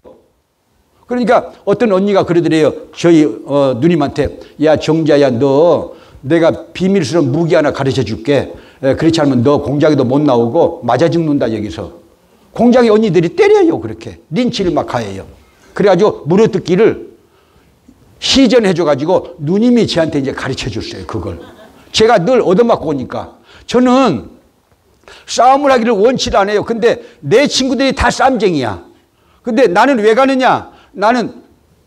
그러니까 어떤 언니가 그러더래요. 저희 누님한테 야 정자야 너 내가 비밀스러운 무기 하나 가르쳐 줄게. 그렇지 않으면 너 공장에도 못 나오고 맞아 죽는다 여기서. 공장의 언니들이 때려요. 그렇게 린치를 막 가해요. 그래가지고 물어뜯기를 시전해 줘가지고 누님이 저한테 이제 가르쳐 줬어요. 그걸 제가 늘 얻어맞고 오니까 저는 싸움을 하기를 원치를 안 해요. 근데 내 친구들이 다 싸움쟁이야. 근데 나는 왜 가느냐? 나는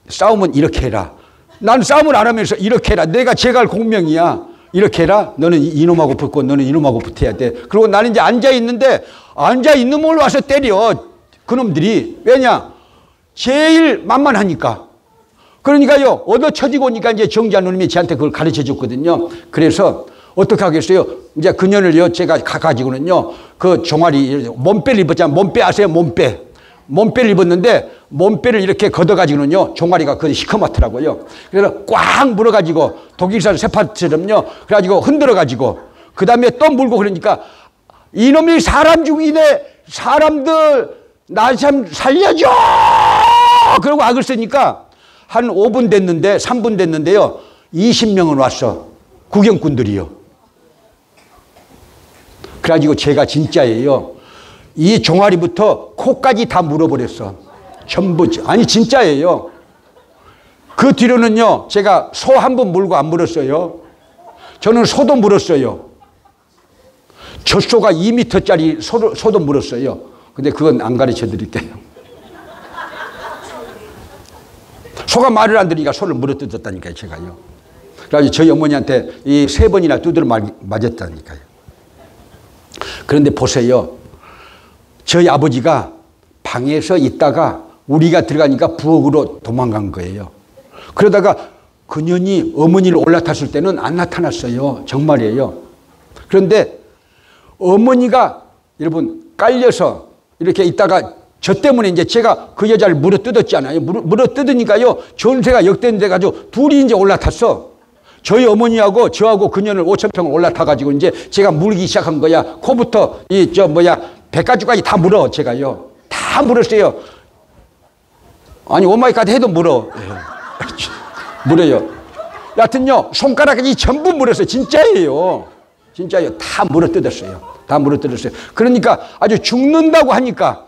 싸움은 이렇게 해라. 나는 싸움을 안 하면서 이렇게 해라. 내가 제갈 공명이야. 이렇게 해라. 너는 이놈하고 붙고 너는 이놈하고 붙어야 돼. 그리고 나는 이제 앉아있는데 앉아있는 놈을 와서 때려. 그놈들이. 왜냐? 제일 만만하니까. 그러니까요. 얻어쳐지고 오니까 이제 정자 누님이 저한테 그걸 가르쳐 줬거든요. 그래서 어떻게 하겠어요? 이제 그년을요 제가 가가지고는요 그 종아리 몸빼를 입었잖아요. 몸빼 아세요? 몸빼를 입었는데 몸빼를 이렇게 걷어가지고는요 종아리가 그 시커멓더라고요. 그래서 꽉 물어가지고 독일산 세파트처럼요 그래가지고 흔들어가지고 그 다음에 또 물고 그러니까 이놈이 사람 죽이네. 사람들 나 참 살려줘. 그러고 악을 쓰니까 한 5분 됐는데 3분 됐는데요 20명은 왔어. 구경꾼들이요. 그래가지고 제가 진짜예요. 이 종아리부터 코까지 다 물어버렸어. 전부. 아니 진짜예요. 그 뒤로는요 제가 소 한 번 물고 안 물었어요. 저는 소도 물었어요. 젖소가 2m짜리 소도 물었어요. 근데 그건 안 가르쳐 드릴게요. 소가 말을 안 들으니까 소를 물어뜯었다니까요, 제가요. 그래서 저희 어머니한테 이 3번이나 두드려 맞았다니까요. 그런데 보세요. 저희 아버지가 방에서 있다가 우리가 들어가니까 부엌으로 도망간 거예요. 그러다가 그년이 어머니를 올라탔을 때는 안 나타났어요. 정말이에요. 그런데 어머니가 여러분 깔려서 이렇게 있다가 저 때문에 이제 제가 그 여자를 물어뜯었잖아요. 물어뜯으니까요. 전세가 역전돼 가지고 둘이 이제 올라탔어. 저희 어머니하고 저하고 그년을 5,000평을 올라타가지고 이제 제가 물기 시작한 거야. 코부터 배가죽까지 다 물어, 제가요. 다 물었어요. 아니, 오마이갓 해도 물어. 물어요. 여하튼요, 손가락까지 전부 물었어요. 진짜예요. 진짜예요. 다 물어뜯었어요. 다 물어뜯었어요. 그러니까 아주 죽는다고 하니까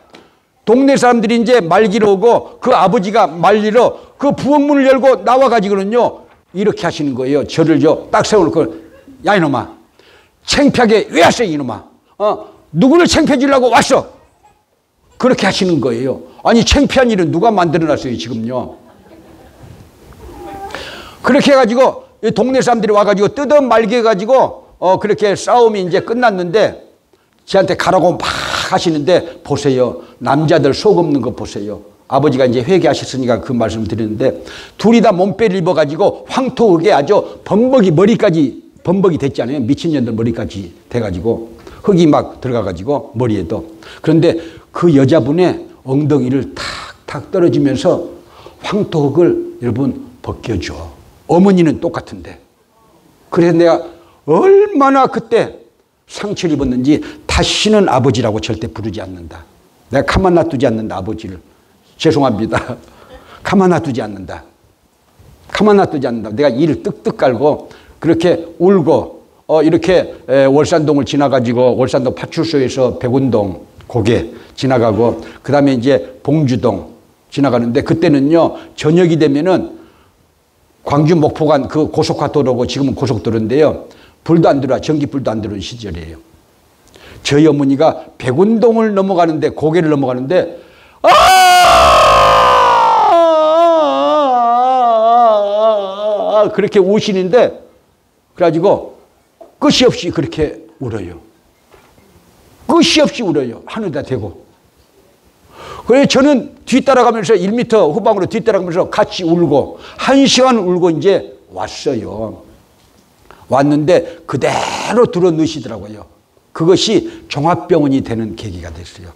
동네 사람들이 이제 말리러 오고 그 아버지가 말리러 그 부엌문을 열고 나와가지고는요, 이렇게 하시는 거예요. 저를 딱 세워놓고, 야, 이놈아. 창피하게 왜 왔어, 이놈아. 누구를 창피해 주려고 왔어. 그렇게 하시는 거예요. 아니, 창피한 일은 누가 만들어놨어요, 지금요. 그렇게 해가지고 동네 사람들이 와가지고 뜯어 말게 해가지고 그렇게 싸움이 이제 끝났는데 저한테 가라고 막 하시는데 보세요. 남자들 속 없는 거 보세요. 아버지가 이제 회개하셨으니까 그 말씀을 드리는데 둘이 다 몸빼를 입어가지고 황토흙에 아주 범벅이 됐잖아요. 미친년들 머리까지 돼가지고 흙이 막 들어가가지고 머리에도. 그런데 그 여자분의 엉덩이를 탁탁 떨어지면서 황토흙을 여러분 벗겨줘. 어머니는 똑같은데. 그래서 내가 얼마나 그때 상처를 입었는지 다시는 아버지라고 절대 부르지 않는다. 내가 가만 놔두지 않는다, 아버지를. 죄송합니다. 가만 놔두지 않는다. 가만 놔두지 않는다. 내가 이를 뜩뜩 깔고 그렇게 울고 이렇게 월산동을 지나가지고 월산동 파출소에서 백운동 고개 지나가고 그 다음에 이제 봉주동 지나가는데 그때는요 저녁이 되면은 광주 목포간 그 고속화도로고 지금은 고속도로인데요. 불도 안 들어와. 전기불도 안 들어오는 시절이에요. 저희 어머니가 백운동을 넘어가는데 고개를 넘어가는데 그렇게 우시는데 그래가지고 끝이 없이 그렇게 울어요. 끝이 없이 울어요. 하늘에다 대고. 그래서 저는 뒤따라가면서 1m 후방으로 뒤따라가면서 같이 울고 1시간 울고 이제 왔어요. 왔는데 그대로 들어 넣으시더라고요. 그것이 종합병원이 되는 계기가 됐어요.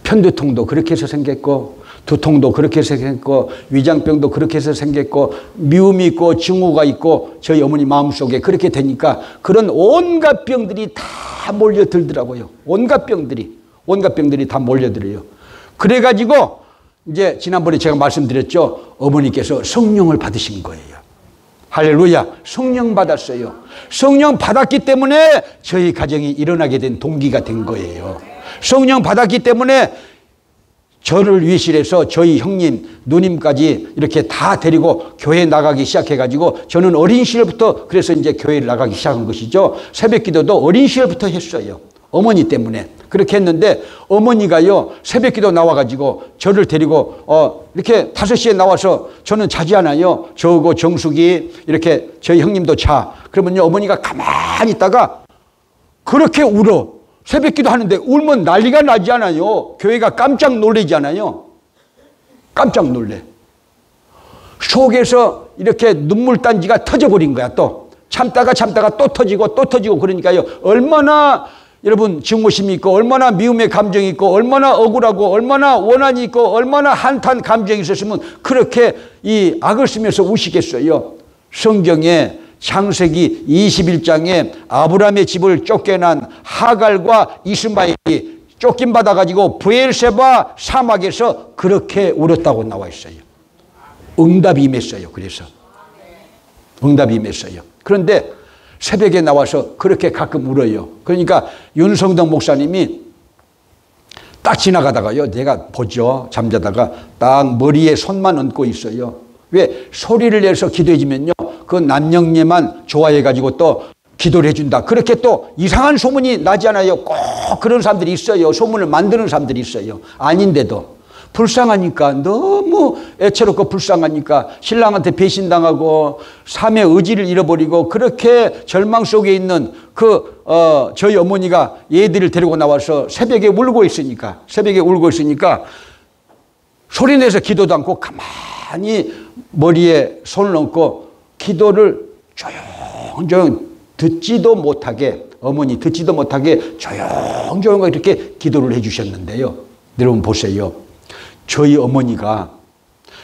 편두통도 그렇게 해서 생겼고 두통도 그렇게 해서 생겼고 위장병도 그렇게 해서 생겼고 미움이 있고 증오가 있고 저희 어머니 마음속에 그렇게 되니까 그런 온갖 병들이 다 몰려들더라고요. 온갖 병들이 다 몰려들어요. 그래가지고 이제 지난번에 제가 말씀드렸죠. 어머니께서 성령을 받으신 거예요. 할렐루야. 성령 받았어요. 성령 받았기 때문에 저희 가정이 일어나게 된 동기가 된 거예요. 성령 받았기 때문에 저를 위실해서 저희 형님, 누님까지 이렇게 다 데리고 교회 나가기 시작해가지고 저는 어린 시절부터 그래서 이제 교회를 나가기 시작한 것이죠. 새벽 기도도 어린 시절부터 했어요. 어머니 때문에. 그렇게 했는데 어머니가요, 새벽 기도 나와가지고 저를 데리고 이렇게 5시에 나와서 저는 자지 않아요. 저하고 정숙이 이렇게 저희 형님도 자. 그러면요, 어머니가 가만히 있다가 그렇게 울어. 새벽 기도 하는데 울면 난리가 나지 않아요. 교회가 깜짝 놀래잖아요. 깜짝 놀래. 속에서 이렇게 눈물단지가 터져버린 거야. 또 참다가 또 터지고 그러니까요. 얼마나 여러분 증오심이 있고 얼마나 미움의 감정이 있고 얼마나 억울하고 얼마나 원한이 있고 얼마나 한탄 감정이 있었으면 그렇게 이 악을 쓰면서 우시겠어요. 성경에 창세기 21장에 아브라함의 집을 쫓겨난 하갈과 이스마엘이 쫓김받아가지고 브엘세바 사막에서 그렇게 울었다고 나와 있어요. 응답이 임했어요. 그래서 응답이 임했어요. 그런데 새벽에 나와서 그렇게 가끔 울어요. 그러니까 윤성덕 목사님이 딱 지나가다가요. 내가 보죠. 잠자다가 딱 머리에 손만 얹고 있어요. 왜? 소리를 내서 기도해주면요. 그 남영예만 좋아해가지고 또 기도를 해준다. 그렇게 또 이상한 소문이 나지 않아요? 꼭 그런 사람들이 있어요. 소문을 만드는 사람들이 있어요. 아닌데도 불쌍하니까, 너무 애처롭고 불쌍하니까 신랑한테 배신당하고 삶의 의지를 잃어버리고 그렇게 절망 속에 있는 저희 어머니가 얘들을 데리고 나와서 새벽에 울고 있으니까 소리내서 기도도 않고 가만히 머리에 손을 얹고 기도를 조용조용 어머니 듣지도 못하게 조용조용 이렇게 기도를 해주셨는데요. 여러분 보세요. 저희 어머니가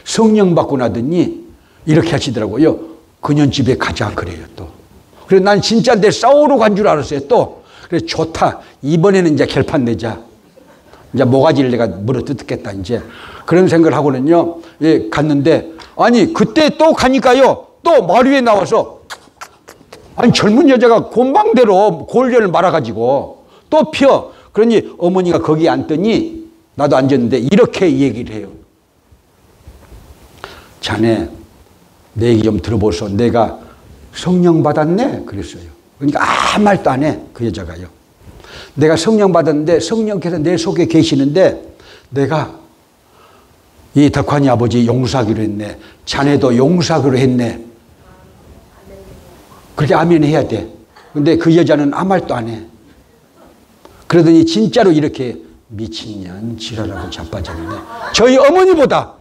성령 받고 나더니 이렇게 하시더라고요. 그년 집에 가자 그래요 또. 그래서 난 진짜 내 싸우러 간 줄 알았어요 또. 그래서 좋다. 이번에는 이제 결판 내자. 이제 모가지를 내가 물어뜯겠다 이제. 그런 생각을 하고는요. 예, 갔는데 아니 그때 또 가니까요. 또 말 위에 나와서 아니 젊은 여자가 곤방대로 골전을 말아가지고 또 펴. 그러니 어머니가 거기 앉더니 나도 앉았는데 이렇게 얘기를 해요. 자네 내 얘기 좀 들어보소. 내가 성령 받았네 그랬어요. 그러니까 아무 말도 안 해 그 여자가요. 내가 성령 받았는데 성령께서 내 속에 계시는데 내가 이 덕환이 아버지 용서하기로 했네. 자네도 용서하기로 했네. 그렇게 아멘 해야 돼. 근데 그 여자는 아무 말도 안 해. 그러더니 진짜로 이렇게 미친년 지랄하고 자빠졌네. 저희 어머니보다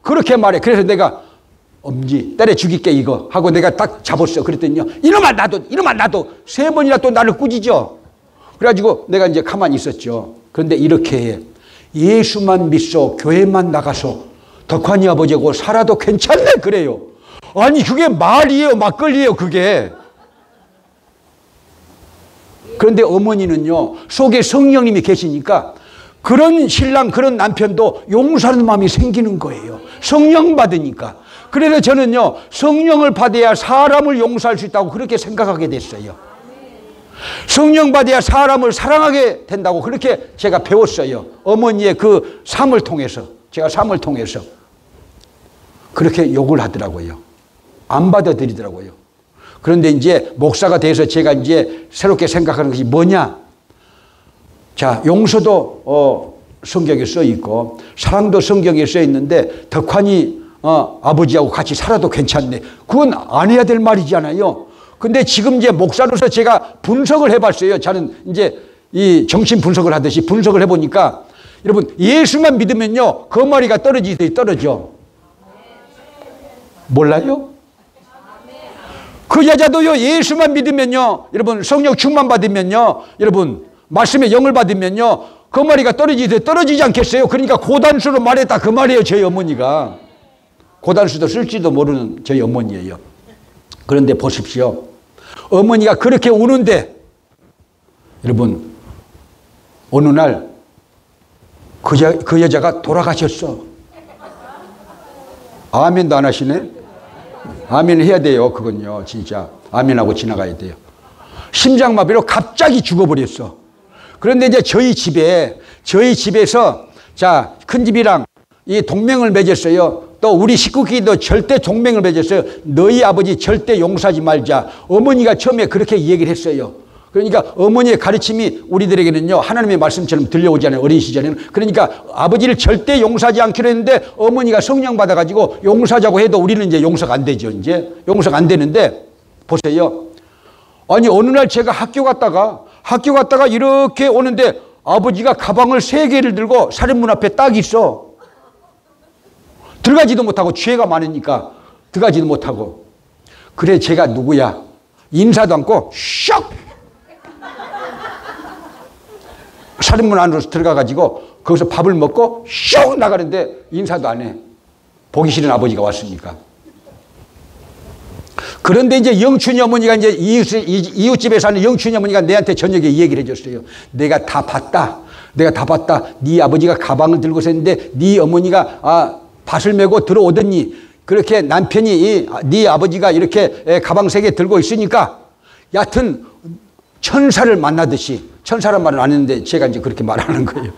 그렇게 말해. 그래서 내가 엄지 때려 죽일게 이거 하고 내가 딱 잡았어. 그랬더니요. 이놈아 나도 3번이나 또 나를 꾸짖어. 그래가지고 내가 이제 가만히 있었죠. 그런데 이렇게 해. 예수만 믿소. 교회만 나가서 덕환이 아버지하고 살아도 괜찮네 그래요. 아니 그게 말이에요 막걸리예요 그게. 그런데 어머니는요 속에 성령님이 계시니까 그런 신랑 그런 남편도 용서하는 마음이 생기는 거예요. 성령 받으니까. 그래서 저는요 성령을 받아야 사람을 용서할 수 있다고 그렇게 생각하게 됐어요. 성령 받아야 사람을 사랑하게 된다고 그렇게 제가 배웠어요. 어머니의 그 삶을 통해서. 제가 삶을 통해서 그렇게 욕을 하더라고요. 안 받아들이더라고요. 그런데 이제 목사가 돼서 제가 이제 새롭게 생각하는 것이 뭐냐? 자, 용서도 성경에 써 있고 사랑도 성경에 써 있는데 덕환이 아버지하고 같이 살아도 괜찮네. 그건 안 해야 될 말이잖아요. 근데 지금 이제 목사로서 제가 분석을 해봤어요. 저는 이제 이 정신 분석을 하듯이 분석을 해보니까 여러분 예수만 믿으면요 거마리가 떨어져. 몰라요? 그 여자도요 예수만 믿으면요 여러분 성령 충만 받으면요 여러분 말씀의 영을 받으면요 거마리가 떨어지지 않겠어요? 그러니까 고단수로 말했다 그 말이에요. 저희 어머니가 고단수도 쓸지도 모르는 저희 어머니예요. 그런데 보십시오. 어머니가 그렇게 우는데 여러분 어느 날 그 여자가 돌아가셨어. 아멘도 안 하시네. 아멘 해야 돼요. 그건요 진짜 아멘하고 지나가야 돼요. 심장마비로 갑자기 죽어버렸어. 그런데 이제 저희 집에서 자 큰 집이랑 이 동맹을 맺었어요. 또 우리 식구끼리도 절대 동맹을 맺었어요. 너희 아버지 절대 용서하지 말자. 어머니가 처음에 그렇게 얘기를 했어요. 그러니까 어머니의 가르침이 우리들에게는요 하나님의 말씀처럼 들려오잖아요. 어린 시절에는. 그러니까 아버지를 절대 용서하지 않기로 했는데 어머니가 성령 받아가지고 용서하자고 해도 우리는 이제 용서가 안 되죠. 이제 용서가 안 되는데 보세요. 아니 어느 날 제가 학교 갔다가 이렇게 오는데 아버지가 가방을 3개를 들고 살인문 앞에 딱 있어. 들어가지도 못하고 죄가 많으니까 들어가지도 못하고. 그래 제가 누구야? 인사도 않고 슉! 살인문 안으로 들어가가지고 거기서 밥을 먹고 슉 나가는데 인사도 안 해. 보기 싫은 아버지가 왔으니까. 그런데 이제 영춘이 어머니가 이제 이웃집에 사는 영춘이 어머니가 내한테 저녁에 이 얘기를 해줬어요. 내가 다 봤다. 네 아버지가 가방을 들고 있었는데 네 어머니가 밭을 메고 들어오더니 그렇게 남편이 네 아버지가 이렇게 가방 3개 들고 있으니까 여하튼 천사를 만나듯이 천사란 말은 안 했는데 제가 이제 그렇게 말하는 거예요.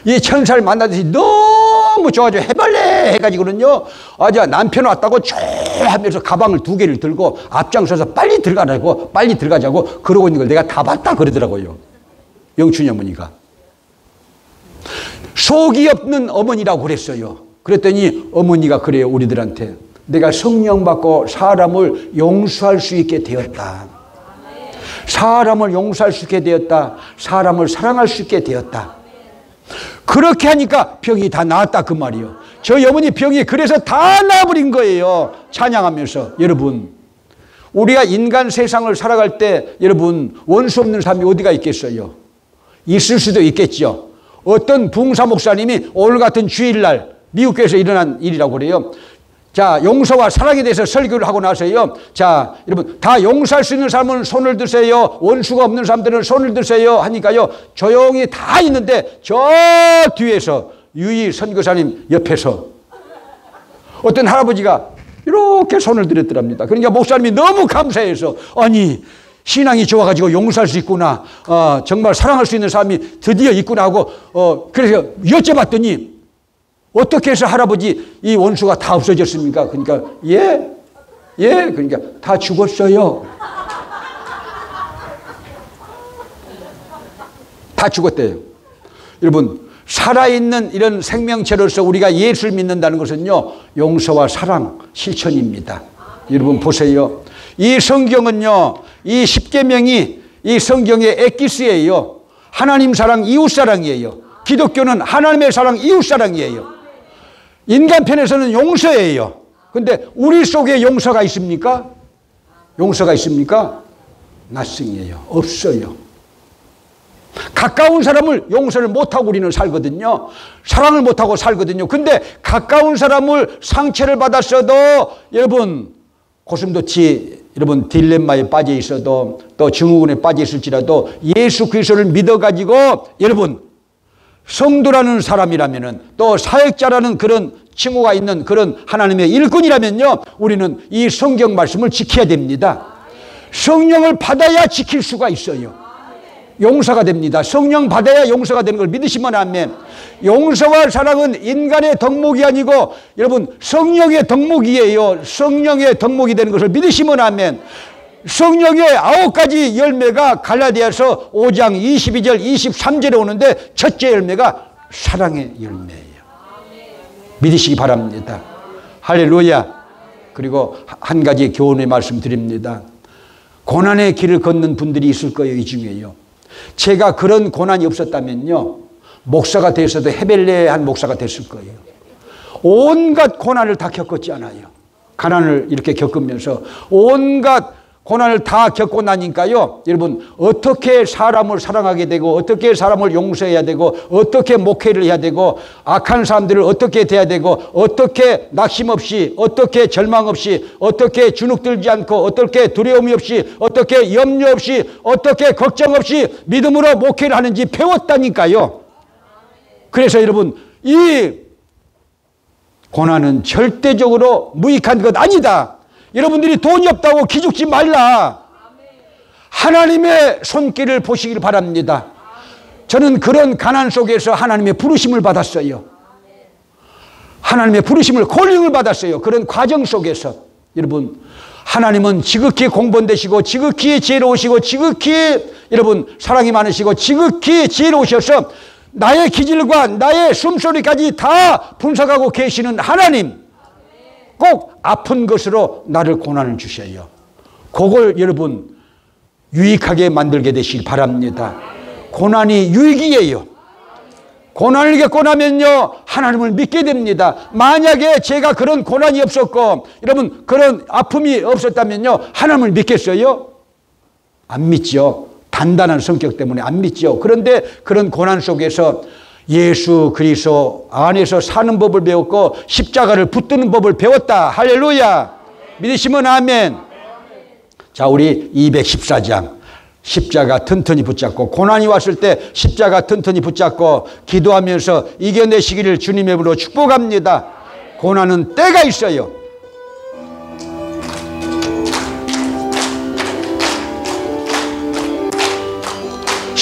이 천사를 만나듯이 너무 좋아져 해발레 해가지고는요 아주 남편 왔다고 하면서 가방을 2개를 들고 앞장서서 빨리 들어가자고 그러고 있는 걸 내가 다 봤다 그러더라고요. 영춘이 어머니가. 속이 없는 어머니라고 그랬어요. 그랬더니 어머니가 그래요. 우리들한테. 내가 성령 받고 사람을 용서할 수 있게 되었다. 사람을 용서할 수 있게 되었다. 사람을 사랑할 수 있게 되었다. 그렇게 하니까 병이 다 나았다 그 말이요. 저희 어머니 병이 그래서 다 나아버린 거예요. 찬양하면서. 여러분, 우리가 인간 세상을 살아갈 때 여러분 원수 없는 사람이 어디가 있겠어요? 있을 수도 있겠죠. 어떤 붕사 목사님이 오늘 같은 주일날 미국 교회에서 일어난 일이라고 그래요. 자, 용서와 사랑에 대해서 설교를 하고 나서요. 자, 여러분 다 용서할 수 있는 사람은 손을 드세요. 원수가 없는 사람들은 손을 드세요. 하니까요. 조용히 다 있는데 저 뒤에서 유희 선교사님 옆에서 어떤 할아버지가 이렇게 손을 들었더랍니다. 그러니까 목사님이 너무 감사해서 아니 신앙이 좋아가지고 용서할 수 있구나. 정말 사랑할 수 있는 사람이 드디어 있구나 하고 그래서 여쭤봤더니 어떻게 해서 할아버지 이 원수가 다 없어졌습니까? 그러니까 예 그러니까 다 죽었어요. 다 죽었대요. 여러분 살아있는 이런 생명체로서 우리가 예수를 믿는다는 것은요 용서와 사랑 실천입니다. 여러분 보세요. 이 성경은요 이 십계명이 이 성경의 엑기스예요. 하나님 사랑 이웃 사랑이에요. 기독교는 하나님의 사랑 이웃 사랑이에요. 인간 편에서는 용서예요. 근데 우리 속에 용서가 있습니까? 용서가 있습니까? nothing이에요. 없어요. 가까운 사람을 용서를 못하고 우리는 살거든요. 사랑을 못하고 살거든요. 근데 가까운 사람을 상처를 받았어도 여러분 고슴도치 여러분 딜레마에 빠져 있어도 또 증후군에 빠져 있을지라도 예수 그리스도를 믿어가지고 여러분 성도라는 사람이라면은 또 사역자라는 그런 칭호가 있는 그런 하나님의 일꾼이라면요 우리는 이 성경 말씀을 지켜야 됩니다. 성령을 받아야 지킬 수가 있어요. 용서가 됩니다. 성령 받아야 용서가 되는 걸 믿으시면 아멘. 용서와 사랑은 인간의 덕목이 아니고 여러분 성령의 덕목이에요. 성령의 덕목이 되는 것을 믿으시면 아멘. 성령의 9가지 열매가 갈라디아서 5장 22절 23절에 오는데 첫째 열매가 사랑의 열매예요. 믿으시기 바랍니다. 할렐루야. 그리고 한 가지 교훈의 말씀 드립니다. 고난의 길을 걷는 분들이 있을 거예요. 이 중에요. 제가 그런 고난이 없었다면요 목사가 돼서도 헤벨레한 목사가 됐을 거예요. 온갖 고난을 다 겪었지 않아요. 가난을 이렇게 겪으면서 온갖 고난을 다 겪고 나니까요 여러분 어떻게 사람을 사랑하게 되고 어떻게 사람을 용서해야 되고 어떻게 목회를 해야 되고 악한 사람들을 어떻게 대해야 되고 어떻게 낙심 없이 어떻게 절망 없이 어떻게 주눅들지 않고 어떻게 두려움이 없이 어떻게 염려 없이 어떻게 걱정 없이 믿음으로 목회를 하는지 배웠다니까요. 그래서 여러분 이 고난은 절대적으로 무익한 것 아니다. 여러분들이 돈이 없다고 기죽지 말라. 하나님의 손길을 보시길 바랍니다. 저는 그런 가난 속에서 하나님의 부르심을 받았어요. 하나님의 부르심을 콜링을 받았어요. 그런 과정 속에서 여러분 하나님은 지극히 공본되시고 지극히 지혜로우시고 지극히 여러분 사랑이 많으시고 지극히 지혜로우셔서 나의 기질과 나의 숨소리까지 다 분석하고 계시는 하나님 꼭 아픈 것으로 나를 고난을 주셔요. 그걸 여러분 유익하게 만들게 되시길 바랍니다. 고난이 유익이에요. 고난을 겪고 나면요 하나님을 믿게 됩니다. 만약에 제가 그런 고난이 없었고 여러분 그런 아픔이 없었다면요 하나님을 믿겠어요? 안 믿죠. 단단한 성격 때문에 안 믿죠. 그런데 그런 고난 속에서 예수 그리스도 안에서 사는 법을 배웠고 십자가를 붙드는 법을 배웠다. 할렐루야. 믿으시면 아멘. 자, 우리 214장 십자가 튼튼히 붙잡고 고난이 왔을 때 십자가 튼튼히 붙잡고 기도하면서 이겨내시기를 주님의 이름으로 축복합니다. 고난은 때가 있어요.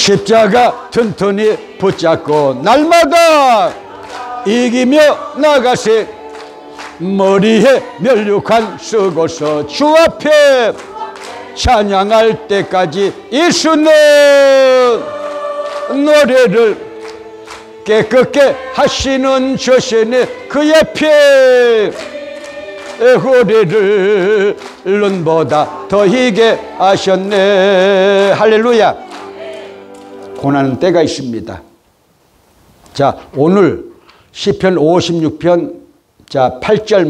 십자가 튼튼히 붙잡고 날마다 이기며 나가세. 머리에 면류관 쓰고서 주 앞에 찬양할 때까지 예수는 노래를 깨끗게 하시는 저신의 그 옆에 호래를 눈보다 더 희게 하셨네. 할렐루야. 고난은 때가 있습니다. 자, 오늘 시편 56편 자 8절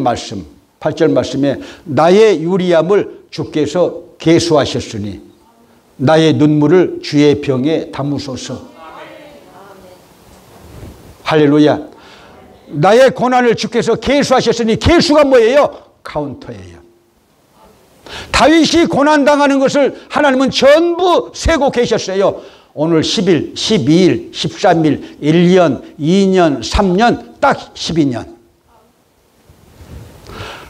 말씀에 나의 유리함을 주께서 계수하셨으니 나의 눈물을 주의 병에 담으소서. 할렐루야. 나의 고난을 주께서 계수하셨으니, 계수가 뭐예요? 카운터예요. 다윗이 고난당하는 것을 하나님은 전부 세고 계셨어요. 오늘 10일, 12일, 13일, 1년, 2년, 3년, 딱 12년.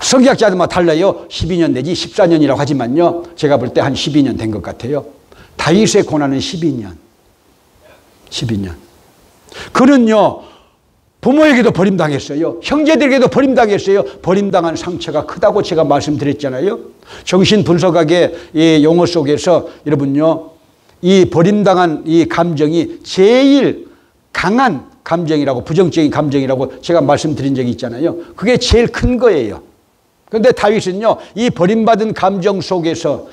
성경학자들마다 달라요. 12년 내지 14년이라고 하지만요, 제가 볼 때 한 12년 된 것 같아요. 다윗의 고난은 12년. 그는요, 부모에게도 버림당했어요. 형제들에게도 버림당했어요. 버림당한 상처가 크다고 제가 말씀드렸잖아요. 정신분석학의 이 용어 속에서 여러분요, 이 버림당한 이 감정이 제일 강한 감정이라고, 부정적인 감정이라고 제가 말씀드린 적이 있잖아요. 그게 제일 큰 거예요. 그런데 다윗은요, 이 버림받은 감정 속에서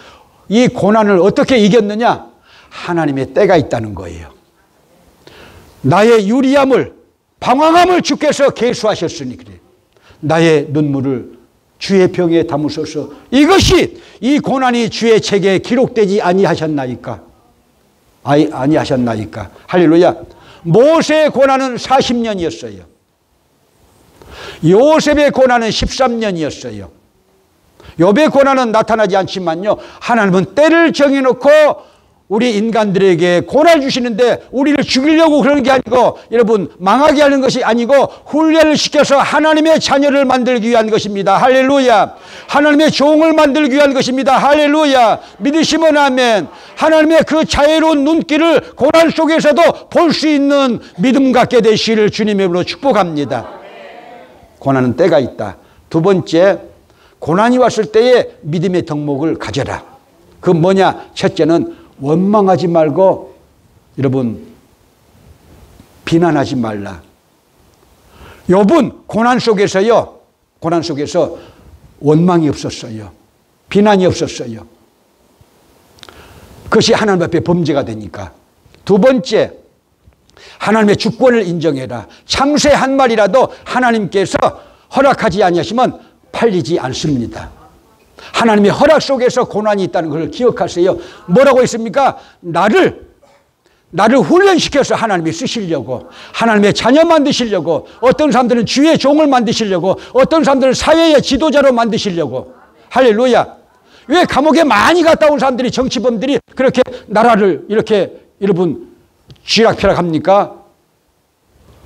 이 고난을 어떻게 이겼느냐? 하나님의 때가 있다는 거예요. 나의 유리함을, 방황함을 주께서 계수하셨으니 그래. 나의 눈물을 주의 병에 담으소서. 이것이, 이 고난이 주의 책에 기록되지 아니하셨나이까? 아니하셨나이까? 할렐루야. 모세의 고난은 40년이었어요. 요셉의 고난은 13년이었어요. 욥의 고난은 나타나지 않지만요, 하나님은 때를 정해놓고 우리 인간들에게 고난을 주시는데, 우리를 죽이려고 그러는 게 아니고, 여러분, 망하게 하는 것이 아니고 훈련을 시켜서 하나님의 자녀를 만들기 위한 것입니다. 할렐루야. 하나님의 종을 만들기 위한 것입니다. 할렐루야. 믿으시면 아멘. 하나님의 그 자유로운 눈길을 고난 속에서도 볼 수 있는 믿음 갖게 되시기를 주님의 이름으로 축복합니다. 고난은 때가 있다. 두 번째, 고난이 왔을 때에 믿음의 덕목을 가져라. 그 뭐냐? 첫째는 원망하지 말고, 여러분, 비난하지 말라. 욥은 고난 속에서 원망이 없었어요. 비난이 없었어요. 그것이 하나님 앞에 범죄가 되니까. 두 번째, 하나님의 주권을 인정해라. 참새 한 마리라도 하나님께서 허락하지 아니하시면 팔리지 않습니다. 하나님의 허락 속에서 고난이 있다는 걸 기억하세요. 뭐라고 했습니까? 나를 훈련시켜서 하나님이 쓰시려고, 하나님의 자녀 만드시려고, 어떤 사람들은 주의 종을 만드시려고, 어떤 사람들은 사회의 지도자로 만드시려고. 할렐루야. 왜 감옥에 많이 갔다 온 사람들이, 정치범들이 그렇게 나라를 이렇게 여러분 쥐락펴락합니까?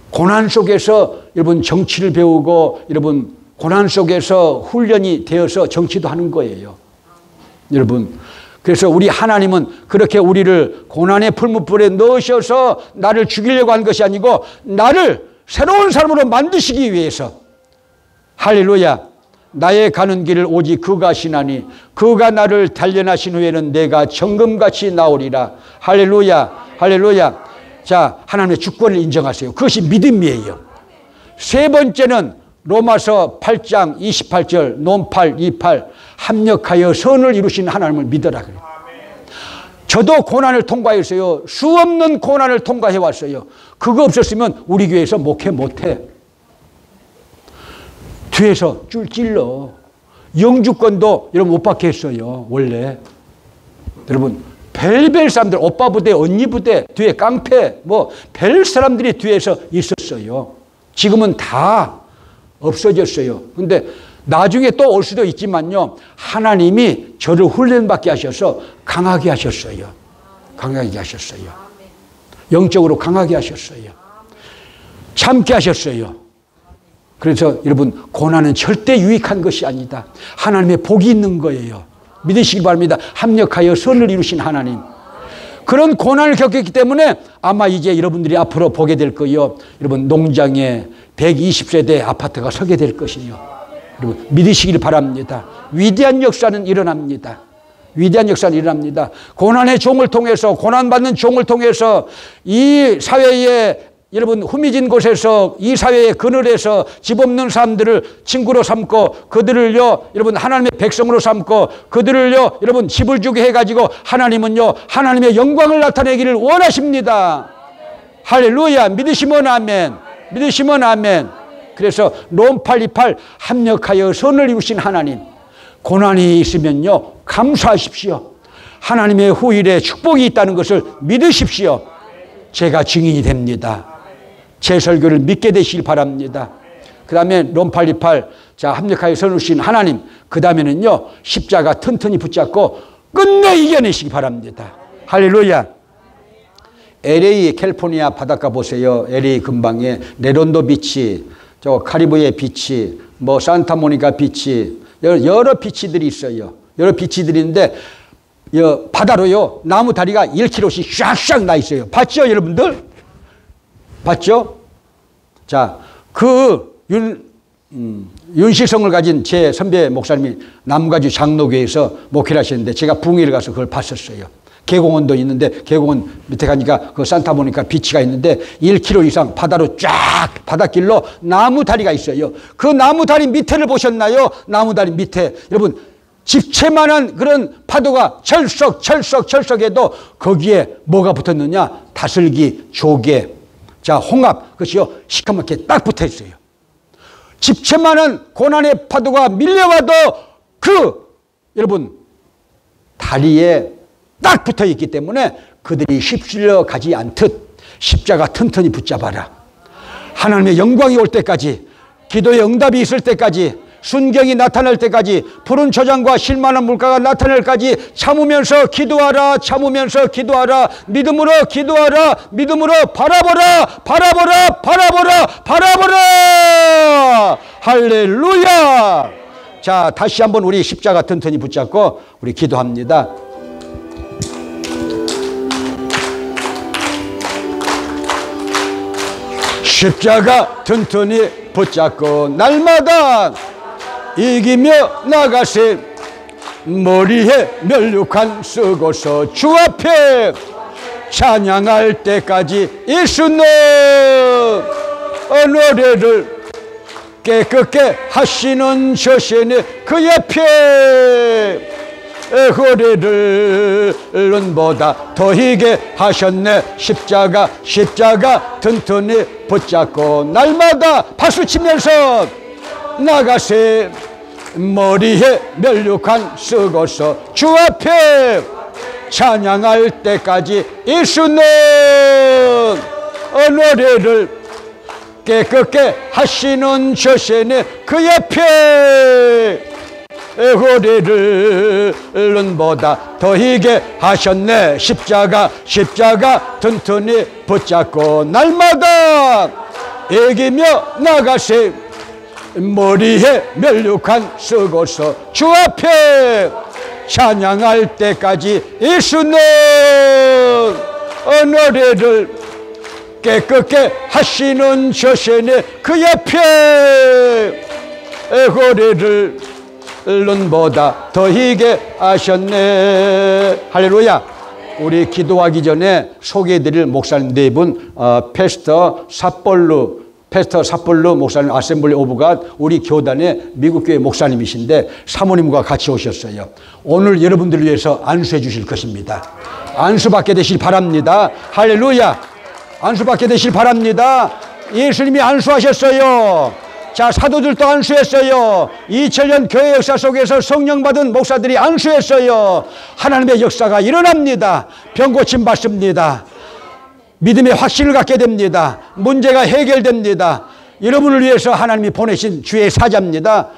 고난 속에서 여러분 정치를 배우고, 여러분 고난 속에서 훈련이 되어서 정치도 하는 거예요. 여러분, 그래서 우리 하나님은 그렇게 우리를 고난의 풀무불에 넣으셔서 나를 죽이려고 한 것이 아니고, 나를 새로운 사람으로 만드시기 위해서. 할렐루야. 나의 가는 길을 오직 그가 하시나니 그가 나를 단련하신 후에는 내가 정금같이 나오리라. 할렐루야. 할렐루야. 자, 하나님의 주권을 인정하세요. 그것이 믿음이에요. 세 번째는 로마서 8장 28절 논8, 28 합력하여 선을 이루신 하나님을 믿어라 그래요. 저도 고난을 통과했어요. 수없는 고난을 통과해 왔어요. 그거 없었으면 우리 교회에서 목회 못해. 뒤에서 줄 찔러. 영주권도 여러분 못 받게 했어요. 원래 여러분 별별 사람들, 오빠 부대, 언니 부대, 뒤에 깡패, 뭐 별 사람들이 뒤에서 있었어요. 지금은 다 없어졌어요. 근데 나중에 또 올 수도 있지만요, 하나님이 저를 훈련받게 하셔서 강하게 하셨어요. 강하게 하셨어요. 영적으로 강하게 하셨어요. 참게 하셨어요. 그래서 여러분, 고난은 절대 유익한 것이 아니다. 하나님의 복이 있는 거예요. 믿으시기 바랍니다. 합력하여 선을 이루신 하나님. 그런 고난을 겪었기 때문에 아마 이제 여러분들이 앞으로 보게 될 거예요. 여러분, 농장에 120세대 아파트가 서게 될 것이요. 여러분 믿으시길 바랍니다. 위대한 역사는 일어납니다. 위대한 역사는 일어납니다. 고난의 종을 통해서, 고난받는 종을 통해서 이 사회에, 여러분 후미진 곳에서, 이 사회의 그늘에서 집 없는 사람들을 친구로 삼고, 그들을요 여러분 하나님의 백성으로 삼고, 그들을요 여러분 집을 주게 해가지고 하나님은요 하나님의 영광을 나타내기를 원하십니다. 할렐루야. 믿으시면 아멘. 믿으시면 아멘. 그래서 롬 8:28 합력하여 선을 이루신 하나님, 고난이 있으면요 감사하십시오. 하나님의 후일에 축복이 있다는 것을 믿으십시오. 제가 증인이 됩니다. 제 설교를 믿게 되시길 바랍니다. 그 다음에 롬 8:28 자 합력하여 선을 이루신 하나님, 그 다음에는요 십자가 튼튼히 붙잡고 끝내 이겨내시기 바랍니다. 할렐루야. LA 캘리포니아 바닷가 보세요. LA 근방에 레론도 비치, 저 카리브해 비치, 뭐 산타모니카 비치, 여러 비치들이 있어요. 여러 비치들이 있는데 바다로요 나무 다리가 1km씩 샥샥 나 있어요. 봤죠 여러분들? 봤죠? 자, 그 윤실성을 가진 제 선배 목사님이 남가주 장로교에서 목회를 하시는데 제가 붕이를 가서 그걸 봤었어요. 계공원도 있는데, 계공원 밑에 가니까 그 산타모니카 비치가 있는데 1km 이상 바다로 쫙 바닷길로 나무 다리가 있어요. 그 나무 다리 밑에를 보셨나요? 나무 다리 밑에 여러분 집채만한 그런 파도가 철썩해도 거기에 뭐가 붙었느냐? 다슬기, 조개, 자 홍합, 그것이요 시커멓게 딱 붙어 있어요. 집채만한 고난의 파도가 밀려와도 그 여러분 다리에 딱 붙어 있기 때문에 그들이 휩쓸려 가지 않듯 십자가 튼튼히 붙잡아라. 하나님의 영광이 올 때까지, 기도의 응답이 있을 때까지, 순경이 나타날 때까지, 푸른 초장과 실만한 물가가 나타날 때까지 참으면서 기도하라. 참으면서 기도하라. 믿음으로 기도하라. 믿음으로 바라보라. 바라보라. 바라보라. 바라보라. 할렐루야. 자, 다시 한번 우리 십자가 튼튼히 붙잡고 우리 기도합니다. 십자가 튼튼히 붙잡고 날마다 이기며 나가세. 머리에 멸류관 쓰고서 주 앞에 찬양할 때까지 예수는 노래를 깨끗게 하시는 저신의 그 옆에 고래를 눈보다 더 희게 하셨네. 십자가 튼튼히 붙잡고 날마다 박수치면서 나가세. 머리에 멸류관 쓰고서 주 앞에 찬양할 때까지 예수는 노래를 깨끗게 하시는 저신의 그 옆에 고래를 눈보다 더 희게 하셨네. 십자가 튼튼히 붙잡고 날마다 이기며 나가세. 머리에 멸류관 쓰고서 주 앞에 찬양할 때까지 예수는 노래를 깨끗게 하시는 저신의 그 옆에 고래를 눈보다 더 희게 하셨네. 할렐루야. 우리 기도하기 전에 소개해드릴 목사님 네 분, 패스터 삿볼루 목사님, 아셈블리 오브 갓, 우리 교단의 미국 교회 목사님이신데 사모님과 같이 오셨어요. 오늘 여러분들을 위해서 안수해 주실 것입니다. 안수받게 되실 바랍니다. 할렐루야. 안수받게 되실 바랍니다. 예수님이 안수하셨어요. 자, 사도들도 안수했어요. 2000년 교회 역사 속에서 성령 받은 목사들이 안수했어요. 하나님의 역사가 일어납니다. 병 고침 받습니다. 믿음의 확신을 갖게 됩니다. 문제가 해결됩니다. 여러분을 위해서 하나님이 보내신 주의 사자입니다.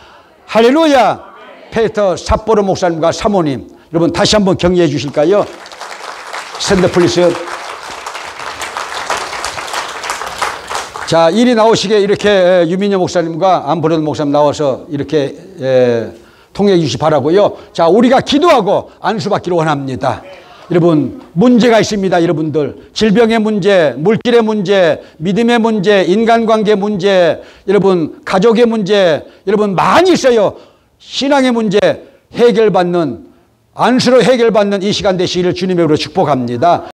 할렐루야. 페터 삿보로 목사님과 사모님, 여러분 다시 한번 격려해 주실까요? 스탠드 플리즈. 자, 이리 나오시게 이렇게 유민여 목사님과 안보련 목사님 나와서 이렇게 통역해 주시 바라고요. 자, 우리가 기도하고 안수받기를 원합니다. 여러분 문제가 있습니다. 여러분들 질병의 문제, 물질의 문제, 믿음의 문제, 인간관계 문제, 여러분 가족의 문제, 여러분 많이 있어요. 신앙의 문제 해결받는 안수로 해결받는 이 시간 되시기를 주님의 이름으로 축복합니다.